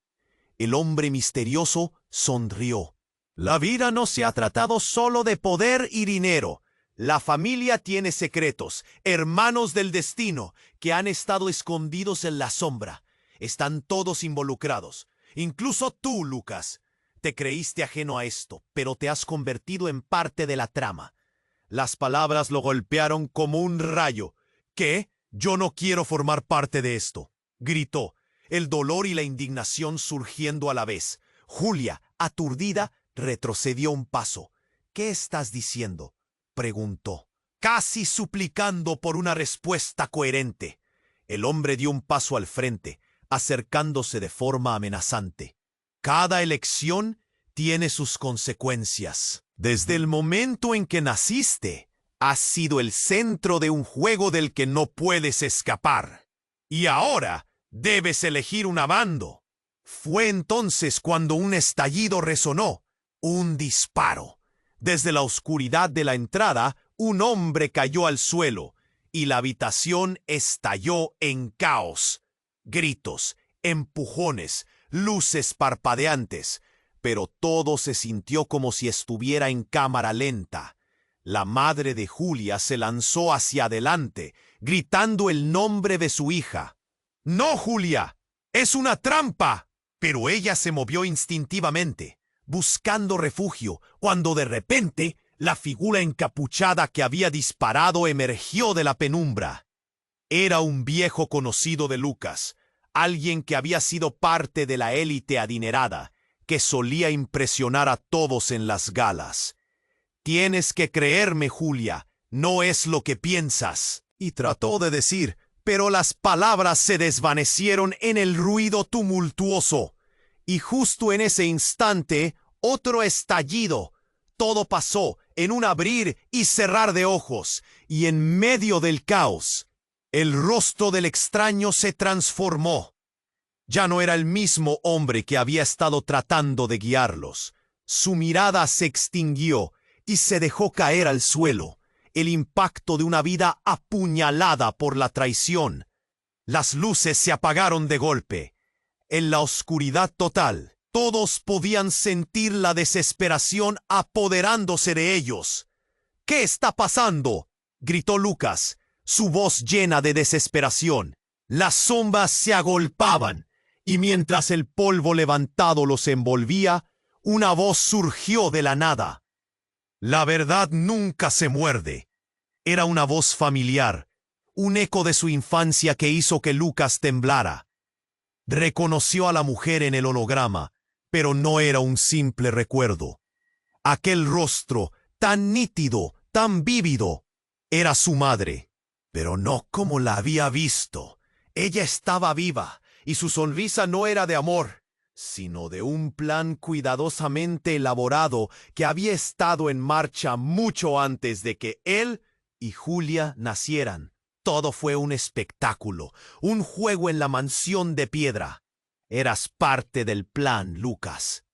El hombre misterioso sonrió. «La vida no se ha tratado solo de poder y dinero. La familia tiene secretos, hermanos del destino, que han estado escondidos en la sombra. Están todos involucrados. Incluso tú, Lucas. Te creíste ajeno a esto, pero te has convertido en parte de la trama». Las palabras lo golpearon como un rayo. «¿Qué? Yo no quiero formar parte de esto», gritó, el dolor y la indignación surgiendo a la vez. Julia, aturdida, retrocedió un paso. «¿Qué estás diciendo?», preguntó, casi suplicando por una respuesta coherente. El hombre dio un paso al frente, acercándose de forma amenazante. «Cada elección tiene sus consecuencias. Desde el momento en que naciste, has sido el centro de un juego del que no puedes escapar. Y ahora debes elegir un bando». Fue entonces cuando un estallido resonó, un disparo. Desde la oscuridad de la entrada, un hombre cayó al suelo, y la habitación estalló en caos. Gritos, empujones, luces parpadeantes, pero todo se sintió como si estuviera en cámara lenta. La madre de Julia se lanzó hacia adelante, gritando el nombre de su hija. «¡No, Julia! ¡Es una trampa!». Pero ella se movió instintivamente, buscando refugio, cuando de repente la figura encapuchada que había disparado emergió de la penumbra. Era un viejo conocido de Lucas, alguien que había sido parte de la élite adinerada, que solía impresionar a todos en las galas. «Tienes que creerme, Julia, no es lo que piensas». Y trató de decir, Pero las palabras se desvanecieron en el ruido tumultuoso, y justo en ese instante, otro estallido. Todo pasó en un abrir y cerrar de ojos, y en medio del caos, el rostro del extraño se transformó. Ya no era el mismo hombre que había estado tratando de guiarlos. Su mirada se extinguió y se dejó caer al suelo, el impacto de una vida apuñalada por la traición. Las luces se apagaron de golpe. En la oscuridad total, todos podían sentir la desesperación apoderándose de ellos. ¿Qué está pasando?, gritó Lucas, su voz llena de desesperación. Las sombras se agolpaban, y mientras el polvo levantado los envolvía, una voz surgió de la nada. La verdad nunca se muerde. Era una voz familiar, un eco de su infancia que hizo que Lucas temblara. Reconoció a la mujer en el holograma, pero no era un simple recuerdo. Aquel rostro, tan nítido, tan vívido, era su madre, pero no como la había visto. Ella estaba viva, y su sonrisa no era de amor, sino de un plan cuidadosamente elaborado que había estado en marcha mucho antes de que él y Julia nacieran. Todo fue un espectáculo, un juego en la mansión de piedra. Eras parte del plan, Lucas.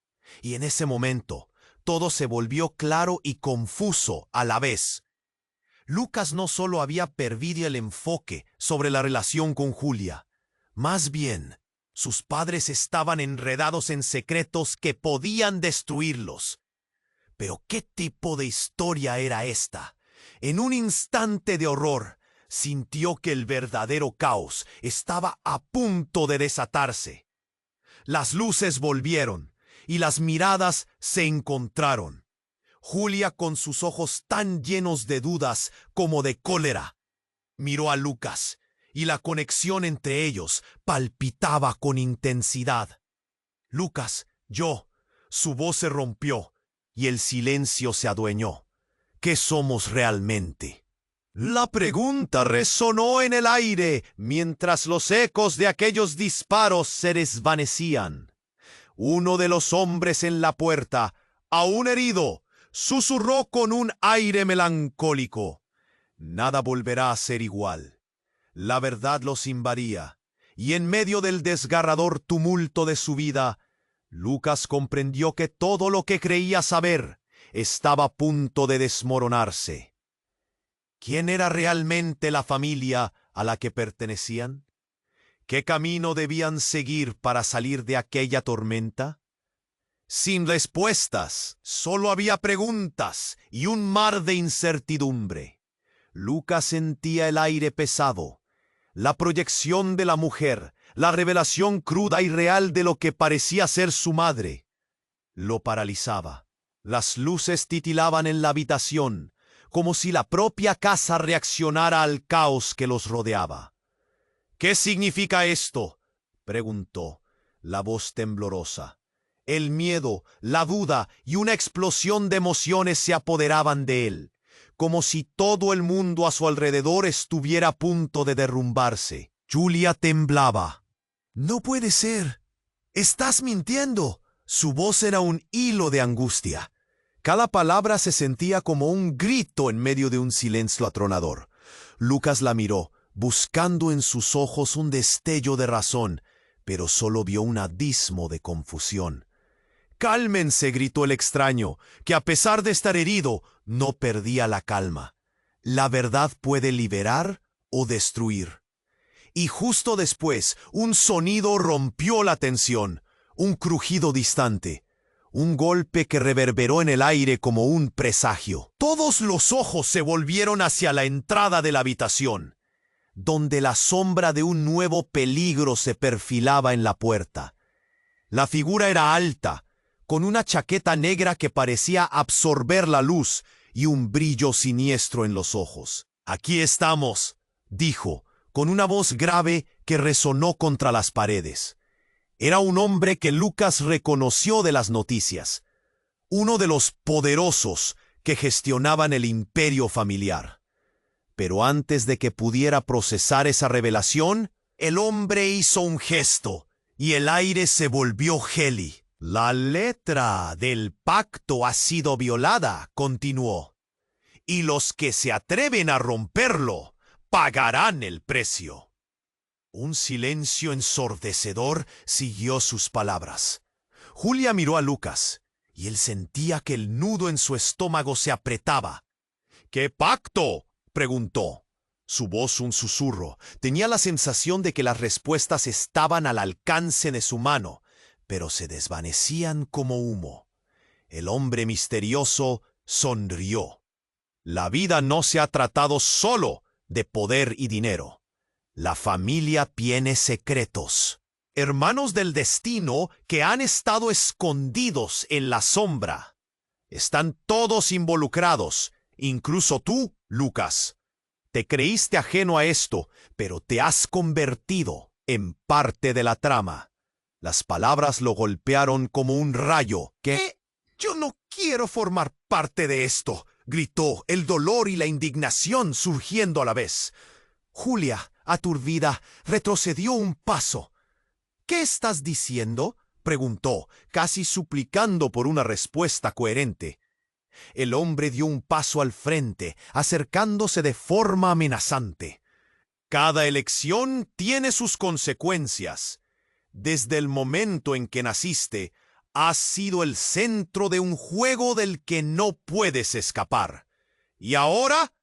Y en ese momento, todo se volvió claro y confuso a la vez. Lucas no solo había perdido el enfoque sobre la relación con Julia, más bien, sus padres estaban enredados en secretos que podían destruirlos. Pero ¿qué tipo de historia era esta? En un instante de horror, sintió que el verdadero caos estaba a punto de desatarse. Las luces volvieron y las miradas se encontraron. Julia, con sus ojos tan llenos de dudas como de cólera, miró a Lucas, y la conexión entre ellos palpitaba con intensidad. Lucas, su voz se rompió y el silencio se adueñó. ¿Qué somos realmente? La pregunta resonó en el aire mientras los ecos de aquellos disparos se desvanecían. Uno de los hombres en la puerta, aún herido, susurró con un aire melancólico: nada volverá a ser igual. La verdad los invadía, y en medio del desgarrador tumulto de su vida, Lucas comprendió que todo lo que creía saber estaba a punto de desmoronarse. ¿Quién era realmente la familia a la que pertenecían? ¿Qué camino debían seguir para salir de aquella tormenta? Sin respuestas, solo había preguntas y un mar de incertidumbre. Lucas sentía el aire pesado. La proyección de la mujer, la revelación cruda y real de lo que parecía ser su madre, lo paralizaba. Las luces titilaban en la habitación, como si la propia casa reaccionara al caos que los rodeaba. ¿Qué significa esto?, preguntó, la voz temblorosa. El miedo, la duda y una explosión de emociones se apoderaban de él, como si todo el mundo a su alrededor estuviera a punto de derrumbarse. Julia temblaba. «No puede ser. Estás mintiendo». Su voz era un hilo de angustia. Cada palabra se sentía como un grito en medio de un silencio atronador. Lucas la miró, buscando en sus ojos un destello de razón, pero solo vio un abismo de confusión. «Cálmense», gritó el extraño, que a pesar de estar herido, no perdía la calma. La verdad puede liberar o destruir. Y justo después, un sonido rompió la tensión, un crujido distante, un golpe que reverberó en el aire como un presagio. Todos los ojos se volvieron hacia la entrada de la habitación, donde la sombra de un nuevo peligro se perfilaba en la puerta. La figura era alta, con una chaqueta negra que parecía absorber la luz y un brillo siniestro en los ojos. «Aquí estamos», dijo, con una voz grave que resonó contra las paredes. Era un hombre que Lucas reconoció de las noticias, uno de los poderosos que gestionaban el imperio familiar. Pero antes de que pudiera procesar esa revelación, el hombre hizo un gesto y el aire se volvió geli. La letra del pacto ha sido violada, continuó, y los que se atreven a romperlo pagarán el precio. Un silencio ensordecedor siguió sus palabras. Julia miró a Lucas, y él sentía que el nudo en su estómago se apretaba. ¿Qué pacto?, preguntó. Su voz un susurro. Tenía la sensación de que las respuestas estaban al alcance de su mano, pero se desvanecían como humo. El hombre misterioso sonrió. La vida no se ha tratado solo de poder y dinero. La familia tiene secretos. Hermanos del destino que han estado escondidos en la sombra. Están todos involucrados, incluso tú, Lucas. Te creíste ajeno a esto, pero te has convertido en parte de la trama. Las palabras lo golpearon como un rayo. ¿Qué? Yo no quiero formar parte de esto, gritó, el dolor y la indignación surgiendo a la vez. Julia, aturdida, retrocedió un paso. ¿Qué estás diciendo?, preguntó, casi suplicando por una respuesta coherente. El hombre dio un paso al frente, acercándose de forma amenazante. Cada elección tiene sus consecuencias. Desde el momento en que naciste, has sido el centro de un juego del que no puedes escapar. Y ahora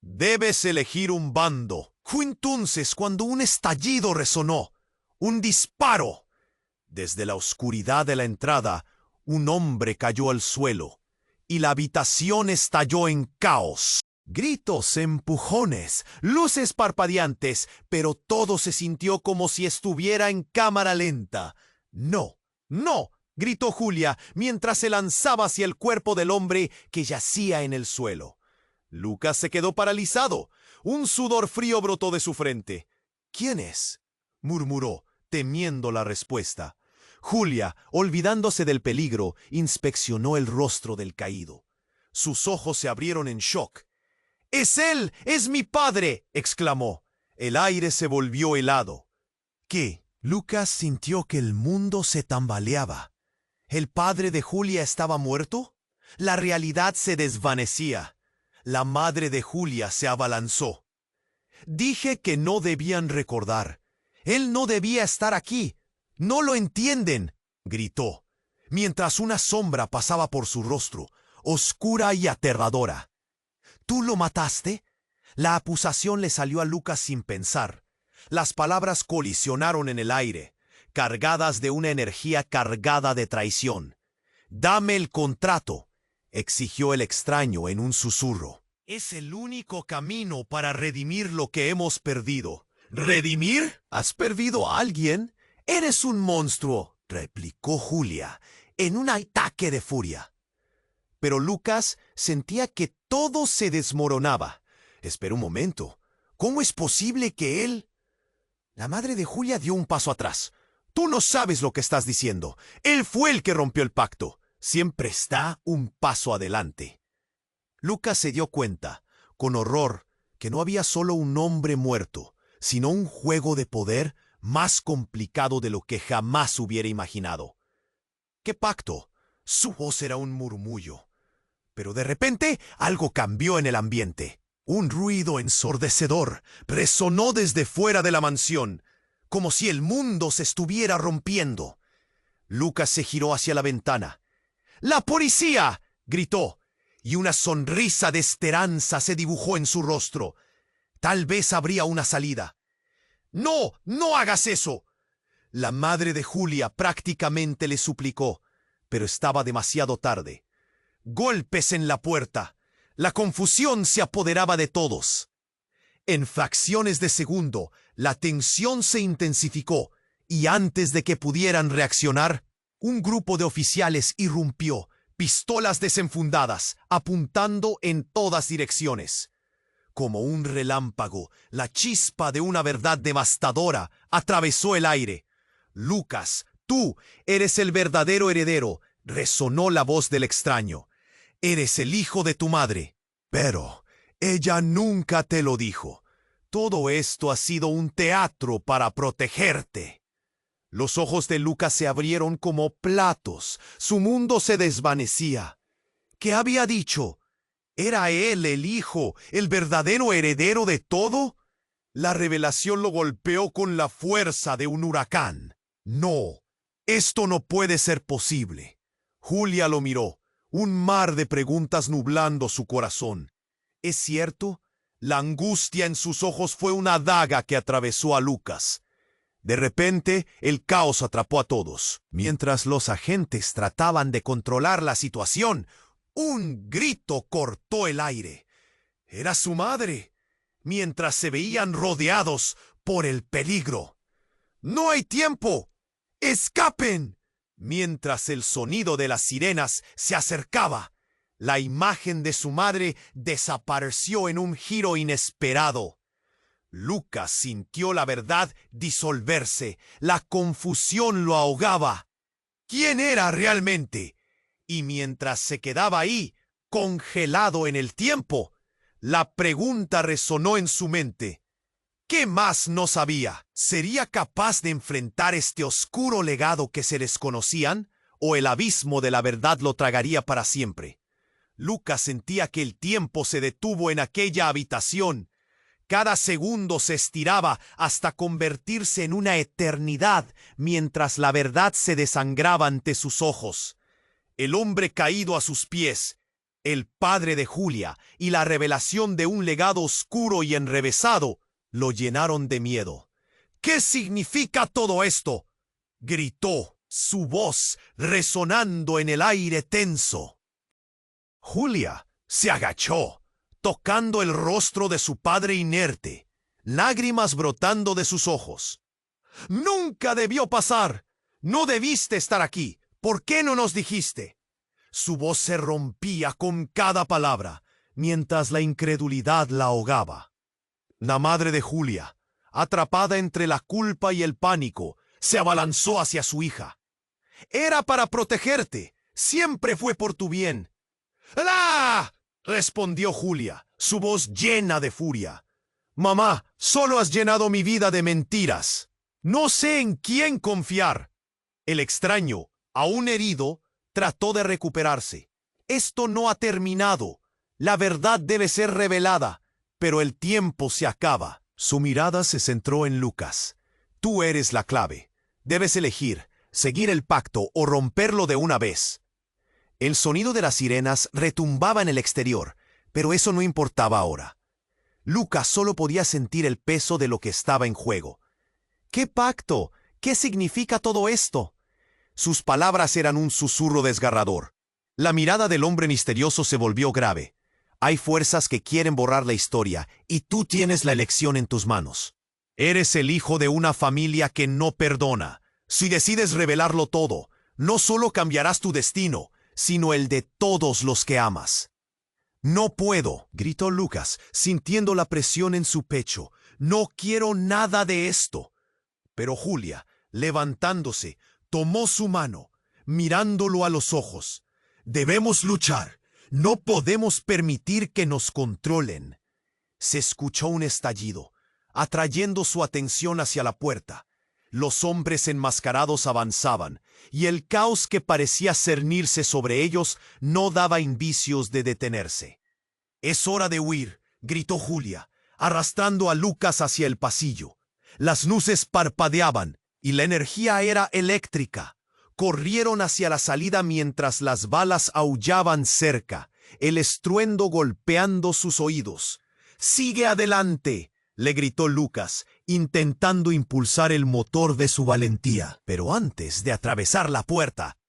debes elegir un bando. Fue entonces cuando un estallido resonó, un disparo. Desde la oscuridad de la entrada, un hombre cayó al suelo, y la habitación estalló en caos. Gritos, empujones, luces parpadeantes, pero todo se sintió como si estuviera en cámara lenta. «No, no», gritó Julia mientras se lanzaba hacia el cuerpo del hombre que yacía en el suelo. Lucas se quedó paralizado. Un sudor frío brotó de su frente. «¿Quién es?», murmuró, temiendo la respuesta. Julia, olvidándose del peligro, inspeccionó el rostro del caído. Sus ojos se abrieron en shock. «¡Es él! ¡Es mi padre!», exclamó. El aire se volvió helado. ¿Qué? Lucas sintió que el mundo se tambaleaba. ¿El padre de Julia estaba muerto? La realidad se desvanecía. La madre de Julia se abalanzó. «Dije que no debían recordar. Él no debía estar aquí. ¡No lo entienden!», gritó, mientras una sombra pasaba por su rostro, oscura y aterradora. «¿Tú lo mataste?». La acusación le salió a Lucas sin pensar. Las palabras colisionaron en el aire, cargadas de una energía cargada de traición. «Dame el contrato», exigió el extraño en un susurro. «Es el único camino para redimir lo que hemos perdido». «¿Redimir? ¿Has perdido a alguien? Eres un monstruo», replicó Julia, en un ataque de furia. Pero Lucas sentía que todo se desmoronaba. Espera un momento. ¿Cómo es posible que él...? La madre de Julia dio un paso atrás. «Tú no sabes lo que estás diciendo. Él fue el que rompió el pacto. Siempre está un paso adelante». Lucas se dio cuenta, con horror, que no había solo un hombre muerto, sino un juego de poder más complicado de lo que jamás hubiera imaginado. ¿Qué pacto? Su voz era un murmullo. Pero de repente algo cambió en el ambiente. Un ruido ensordecedor resonó desde fuera de la mansión, como si el mundo se estuviera rompiendo. Lucas se giró hacia la ventana. «¡La policía!», gritó, y una sonrisa de esperanza se dibujó en su rostro. Tal vez habría una salida. «¡No, no hagas eso!», la madre de Julia prácticamente le suplicó, pero estaba demasiado tarde. Golpes en la puerta. La confusión se apoderaba de todos. En fracciones de segundo, la tensión se intensificó, y antes de que pudieran reaccionar, un grupo de oficiales irrumpió, pistolas desenfundadas, apuntando en todas direcciones. Como un relámpago, la chispa de una verdad devastadora atravesó el aire. «Lucas, tú eres el verdadero heredero», resonó la voz del extraño. «Eres el hijo de tu madre». Pero Ella nunca te lo dijo. Todo esto ha sido un teatro para protegerte. Los ojos de Lucas se abrieron como platos. Su mundo se desvanecía. ¿Qué había dicho? ¿Era él el hijo, el verdadero heredero de todo? La revelación lo golpeó con la fuerza de un huracán. No, esto no puede ser posible. Julia lo miró, un mar de preguntas nublando su corazón. ¿Es cierto? La angustia en sus ojos fue una daga que atravesó a Lucas. De repente, el caos atrapó a todos. Mientras los agentes trataban de controlar la situación, un grito cortó el aire. Era su madre, mientras se veían rodeados por el peligro. ¡No hay tiempo! ¡Escapen! Mientras el sonido de las sirenas se acercaba, la imagen de su madre desapareció en un giro inesperado. Lucas sintió la verdad disolverse. La confusión lo ahogaba. ¿Quién era realmente? Y mientras se quedaba ahí, congelado en el tiempo, la pregunta resonó en su mente. ¿Qué más no sabía? ¿Sería capaz de enfrentar este oscuro legado que se desconocían? ¿O el abismo de la verdad lo tragaría para siempre? Lucas sentía que el tiempo se detuvo en aquella habitación. Cada segundo se estiraba hasta convertirse en una eternidad mientras la verdad se desangraba ante sus ojos. El hombre caído a sus pies, el padre de Julia y la revelación de un legado oscuro y enrevesado lo llenaron de miedo. ¿Qué significa todo esto?, gritó, su voz resonando en el aire tenso. Julia se agachó, tocando el rostro de su padre inerte, lágrimas brotando de sus ojos. ¡Nunca debió pasar! ¡No debiste estar aquí! ¿Por qué no nos dijiste? Su voz se rompía con cada palabra, mientras la incredulidad la ahogaba. La madre de Julia, atrapada entre la culpa y el pánico, se abalanzó hacia su hija. «Era para protegerte. Siempre fue por tu bien». «¡Ah!», respondió Julia, su voz llena de furia. «Mamá, solo has llenado mi vida de mentiras. No sé en quién confiar». El extraño, aún herido, trató de recuperarse. «Esto no ha terminado. La verdad debe ser revelada, pero el tiempo se acaba». Su mirada se centró en Lucas. «Tú eres la clave. Debes elegir, seguir el pacto o romperlo de una vez». El sonido de las sirenas retumbaba en el exterior, pero eso no importaba ahora. Lucas solo podía sentir el peso de lo que estaba en juego. ¿Qué pacto? ¿Qué significa todo esto? Sus palabras eran un susurro desgarrador. La mirada del hombre misterioso se volvió grave. Hay fuerzas que quieren borrar la historia, y tú tienes la elección en tus manos. Eres el hijo de una familia que no perdona. Si decides revelarlo todo, no solo cambiarás tu destino, sino el de todos los que amas. «No puedo», gritó Lucas, sintiendo la presión en su pecho. «No quiero nada de esto». Pero Julia, levantándose, tomó su mano, mirándolo a los ojos. «Debemos luchar. No podemos permitir que nos controlen». Se escuchó un estallido, atrayendo su atención hacia la puerta. Los hombres enmascarados avanzaban, y el caos que parecía cernirse sobre ellos no daba indicios de detenerse. «Es hora de huir», gritó Julia, arrastrando a Lucas hacia el pasillo. Las luces parpadeaban, y la energía era eléctrica. Corrieron hacia la salida mientras las balas aullaban cerca, el estruendo golpeando sus oídos. «¡Sigue adelante!», le gritó Lucas, intentando impulsar el motor de su valentía. Pero antes de atravesar la puerta,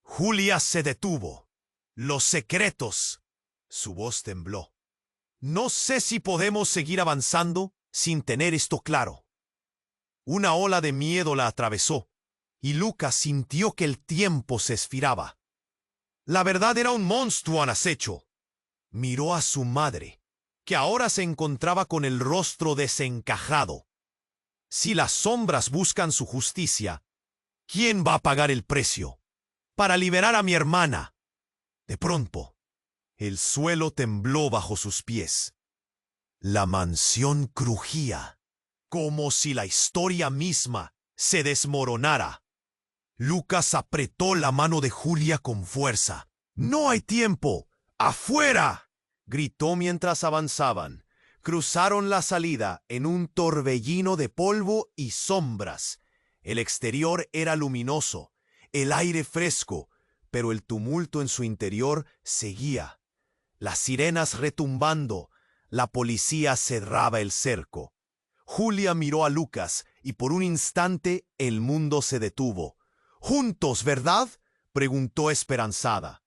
Julia se detuvo. «Los secretos». Su voz tembló. «No sé si podemos seguir avanzando sin tener esto claro». Una ola de miedo la atravesó, y Lucas sintió que el tiempo se esfiraba. La verdad era un monstruo en acecho. Miró a su madre, que ahora se encontraba con el rostro desencajado. Si las sombras buscan su justicia, ¿quién va a pagar el precio? Para liberar a mi hermana. De pronto, el suelo tembló bajo sus pies. La mansión crujía, como si la historia misma se desmoronara. Lucas apretó la mano de Julia con fuerza. «¡No hay tiempo! ¡Afuera!», gritó mientras avanzaban. Cruzaron la salida en un torbellino de polvo y sombras. El exterior era luminoso, el aire fresco, pero el tumulto en su interior seguía. Las sirenas retumbando, la policía cerraba el cerco. Julia miró a Lucas y por un instante el mundo se detuvo. «Juntos, ¿verdad?», preguntó esperanzada.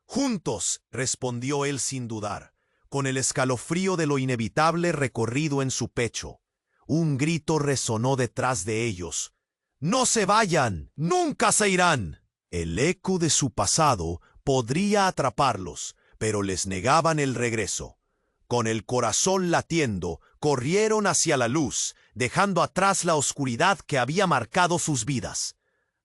«Juntos», respondió él sin dudar, con el escalofrío de lo inevitable recorrido en su pecho. Un grito resonó detrás de ellos. «¡No se vayan! ¡Nunca se irán!». El eco de su pasado podría atraparlos, pero les negaban el regreso. Con el corazón latiendo, corrieron hacia la luz, dejando atrás la oscuridad que había marcado sus vidas.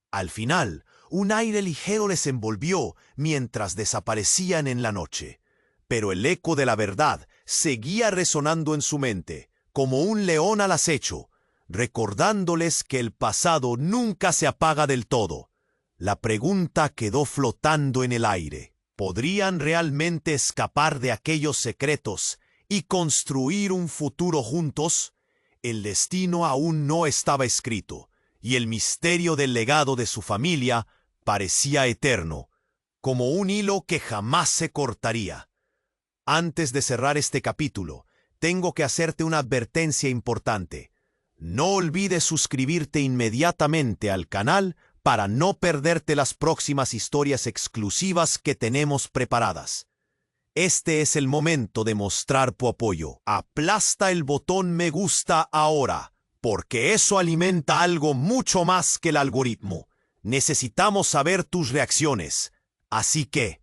Al final, un aire ligero les envolvió mientras desaparecían en la noche. Pero el eco de la verdad seguía resonando en su mente, como un león al acecho, recordándoles que el pasado nunca se apaga del todo. La pregunta quedó flotando en el aire. ¿Podrían realmente escapar de aquellos secretos y construir un futuro juntos? El destino aún no estaba escrito, y el misterio del legado de su familia parecía eterno, como un hilo que jamás se cortaría. Antes de cerrar este capítulo, tengo que hacerte una advertencia importante. No olvides suscribirte inmediatamente al canal para no perderte las próximas historias exclusivas que tenemos preparadas. Este es el momento de mostrar tu apoyo. Aplasta el botón me gusta ahora, porque eso alimenta algo mucho más que el algoritmo. Necesitamos saber tus reacciones. Así que,